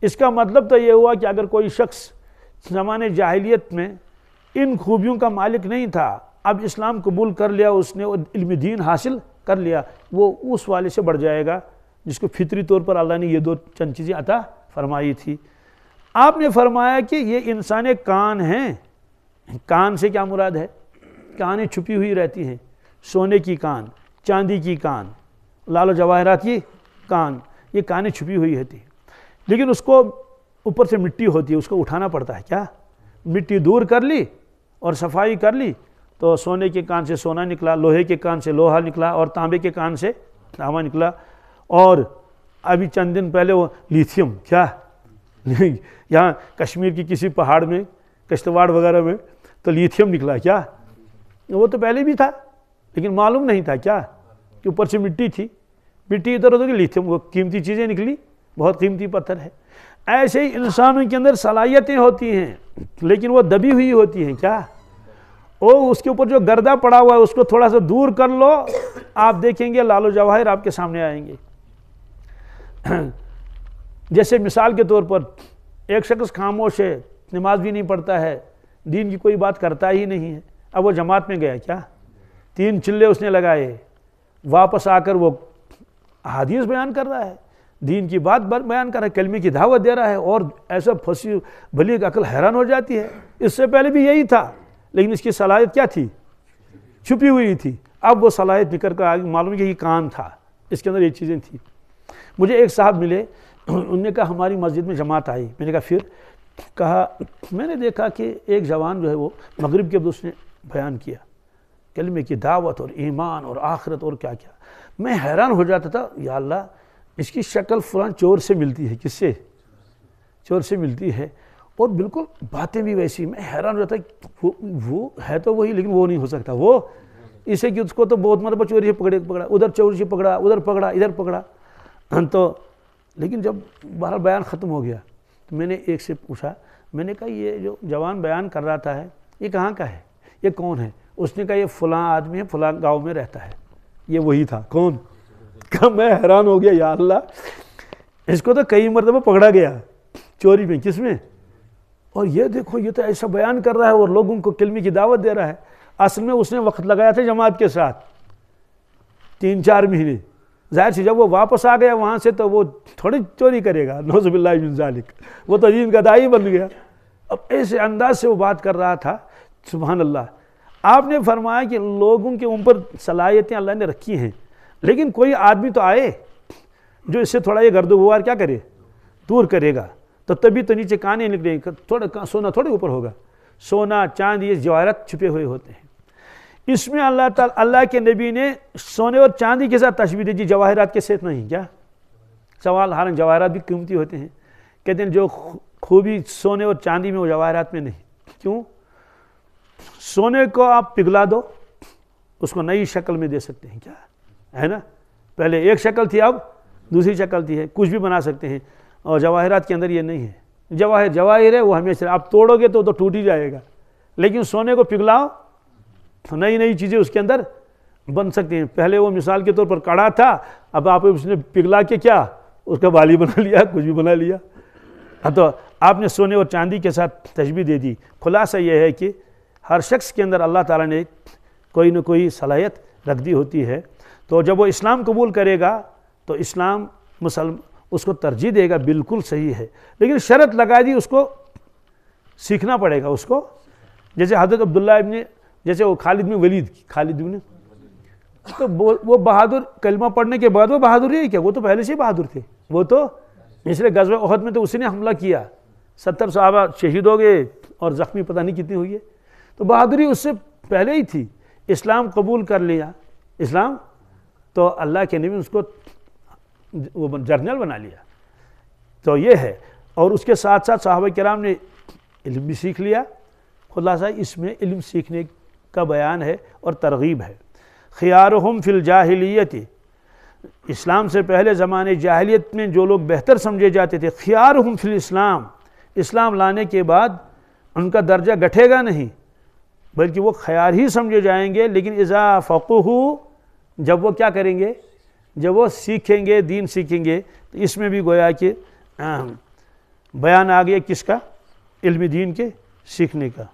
اس کا مطلب تو یہ ہوا کہ اگر کوئی شخص زمانے جاہلیت میں ان خوبیوں کا مالک نہیں تھا، اب اسلام قبول کر لیا، اس نے علم دین حاصل کر لیا، وہ اس والے سے بڑھ جائے گا جس کو فطری طور پر اللہ نے یہ دو چند چیزیں عطا فرمائی تھی۔ آپ نے فرمایا کہ یہ انسان کان ہیں۔ کان سے کیا مراد ہے؟ کانیں چھپی ہوئی رہتی ہیں، سونے کی کان، چاندی کی کان، لال و جواہرات کی کان، یہ کانیں چھپی ہوئی رہتی ہیں، لیکن اس کو اوپر سے مٹی ہوتی ہے، اس کو اٹھانا پڑتا ہے۔ کیا مٹی دور کر لی اور صفائی کر لی تو سونے کے کان سے سونا نکلا، لوہے کے کان سے لوہا نکلا، اور تانبے کے کان سے تانبا نکلا۔ اور ابھی چند دن پہلے وہ لیتھیم، کیا یہاں کشمیر کی کسی پہاڑ میں، کشتواڑ وغیرہ میں تو لیتھیم نکلا۔ کیا وہ تو پہلے بھی تھا لیکن معلوم نہیں تھا کیا کہ اوپر سے مٹی تھی، مٹی ادھر ادھر کی لیتھیم، وہ قیمتی چیزیں نکلی، بہت قیمتی پتھر ہے۔ ایسے ہی انسانوں کے اندر صلاحیتیں ہوتی ہیں لیکن وہ دبی ہوئی ہوتی ہیں۔ کیا اس کے اوپر جو گردہ پڑا ہوا ہے اس کو تھوڑا سا دور کر لو، آپ دیکھیں گے لال و جواہر آپ کے سامنے آئیں گے۔ جیسے مثال کے طور پر ایک شخص خاموش ہے، نماز بھی نہیں پڑھتا ہے، دین کی کوئی بات کرتا ہی نہیں ہے، اب وہ جماعت میں گیا، کیا 3 چلے اس نے لگائے، واپس آ کر وہ احادیث بیان کر رہا ہے، دین کی بات بیان کر رہا ہے، کلمے کی دعوت دے رہا ہے، اور ایسا پھنسی بھلی عقل حیران ہو جاتی ہے۔ اس سے پہلے بھی یہی تھا لیکن اس کی صلاحیت کیا تھی؟ چھپی ہوئی تھی۔ اب وہ صلاحیت نکل کر آگے معلوم ہے کہ یہ کان تھا، اس کے اندر یہ چیزیں تھیں۔ مجھے ایک صاحب ملے، انہوں نے کہا ہماری مسجد میں جماعت آئی۔ میں نے کہا پھر؟ کہا میں نے دیکھا کہ ایک جوان جو ہے وہ مغرب کے اب اس نے بیان کیا کلمے کی دعوت اور ایمان اور آخرت اور کیا کیا۔ میں حیران ہو جاتا تھا، یا اللہ اس کی شکل فلاں چور سے ملتی ہے۔ کس سے؟ چور سے ملتی ہے، اور بالکل باتیں بھی ویسی۔ میں حیران ہو جاتا وہ ہے تو وہی لیکن وہ نہیں ہو سکتا، وہ اسے کہ اس کو تو بہت مرتبہ چوری سے پکڑا، ادھر چوری سے پکڑا، ادھر پکڑا، ادھر پکڑا۔ تو لیکن جب بہرحال بیان ختم ہو گیا تو میں نے ایک سے پوچھا، میں نے کہا یہ جو جوان بیان کر رہا تھا ہے یہ کہاں کا ہے، یہ کون ہے؟ اس نے کہا یہ فلاں آدمی ہے، فلاں گاؤں میں رہتا ہے۔ یہ وہی تھا۔ کون؟ کہا میں حیران ہو گیا، یا اللہ اس کو تو کئی مرتبہ پکڑا گیا چوری میں۔ کس میں؟ اور یہ دیکھو یہ تو ایسا بیان کر رہا ہے اور لوگوں کو کلمے کی دعوت دے رہا ہے۔ اصل میں اس نے وقت لگایا تھا جماعت کے ساتھ 3-4 مہینے۔ ظاہر سی جب وہ واپس آ گیا وہاں سے تو وہ تھوڑی چوری کرے گا، نعوذ باللہ من ذالک، وہ تو دین کا داعی بن گیا۔ اب ایسے انداز سے وہ بات کر رہا تھا، سبحان اللہ۔ آپ نے فرمایا کہ لوگوں کے اوپر صلاحیتیں اللہ نے رکھی ہیں، لیکن کوئی آدمی تو آئے جو اس سے تھوڑا یہ گرد و غبار کیا کرے، دور کرے گا، تو تبھی تو نیچے کانے نکلیں گے، تھوڑا سونا تھوڑے اوپر ہوگا۔ سونا چاندی یہ جواہرات چھپے ہوئے ہوتے ہیں۔ اس میں اللہ کے نبی نے سونے اور چاندی کے ساتھ تشبیہ دی، جواہرات کے ساتھ نہیں۔ کیا سوال؟ حالانکہ جواہرات بھی قیمتی ہوتے ہیں، کہتے ہیں جو خوبی سونے اور چاندی میں وہ جواہرات میں نہیں۔ کیوں؟ سونے کو آپ پگھلا دو، اس کو نئی شکل میں دے سکتے ہیں، کیا ہے نا، پہلے ایک شکل تھی اب دوسری شکل تھی ہے، کچھ بھی بنا سکتے ہیں، اور جواہرات کے اندر یہ نہیں ہے۔ جواہر ہے وہ ہمیشہ، آپ توڑو گے تو ٹوٹ ہی جائے گا، لیکن سونے کو پگھلاؤ تو نئی نئی چیزیں اس کے اندر بن سکتی ہیں۔ پہلے وہ مثال کے طور پر کڑا تھا، اب آپ اس نے پگھلا کے کیا اس کا بالی بنا لیا، کچھ بھی بنا لیا۔ تو آپ نے سونے اور چاندی کے ساتھ تشبیہ دے دی. خلاصہ یہ ہے کہ ہر شخص کے اندر اللہ تعالیٰ نے کوئی نہ کوئی صلاحیت رکھ دی ہوتی ہے. تو جب وہ اسلام قبول کرے گا تو اسلام اس کو ترجیح دے گا، بالکل صحیح ہے، لیکن شرط لگا دی اس کو سیکھنا پڑے گا اس کو. جیسے حضرت عبداللہ ابن، جیسے وہ خالد بن ولید، خالد بن، تو وہ بہادر کلمہ پڑھنے کے بعد وہ بہادر ہی کیا، وہ تو پہلے سے ہی بہادر تھے. وہ تو اس لیے غزوہ احد میں تو اسی نے حملہ کیا، 70 صحابہ شہید ہو گئے اور زخمی پتہ نہیں کتنے ہوئے. تو بہادری اس سے پہلے ہی تھی. اسلام قبول کر لیا، اسلام تو اللہ کے نبی اس کو وہ جرنل بنا لیا. تو یہ ہے. اور اس کے ساتھ ساتھ صحابہ کرام نے علم بھی سیکھ لیا. خلاصہ اس میں علم سیکھنے کا بیان ہے اور ترغیب ہے. خیارہم فی الجاہلیت، اسلام سے پہلے زمانے جاہلیت میں جو لوگ بہتر سمجھے جاتے تھے، خیارہم فی الاسلام، اسلام لانے کے بعد ان کا درجہ گھٹے گا نہیں بلکہ وہ خیار ہی سمجھے جائیں گے. لیکن اذا فقہوا، جب وہ کیا کریں گے، جب وہ سیکھیں گے، دین سیکھیں گے. تو اس میں بھی گویا کہ بیان آ گیا کس کا، علم دین کے سیکھنے کا.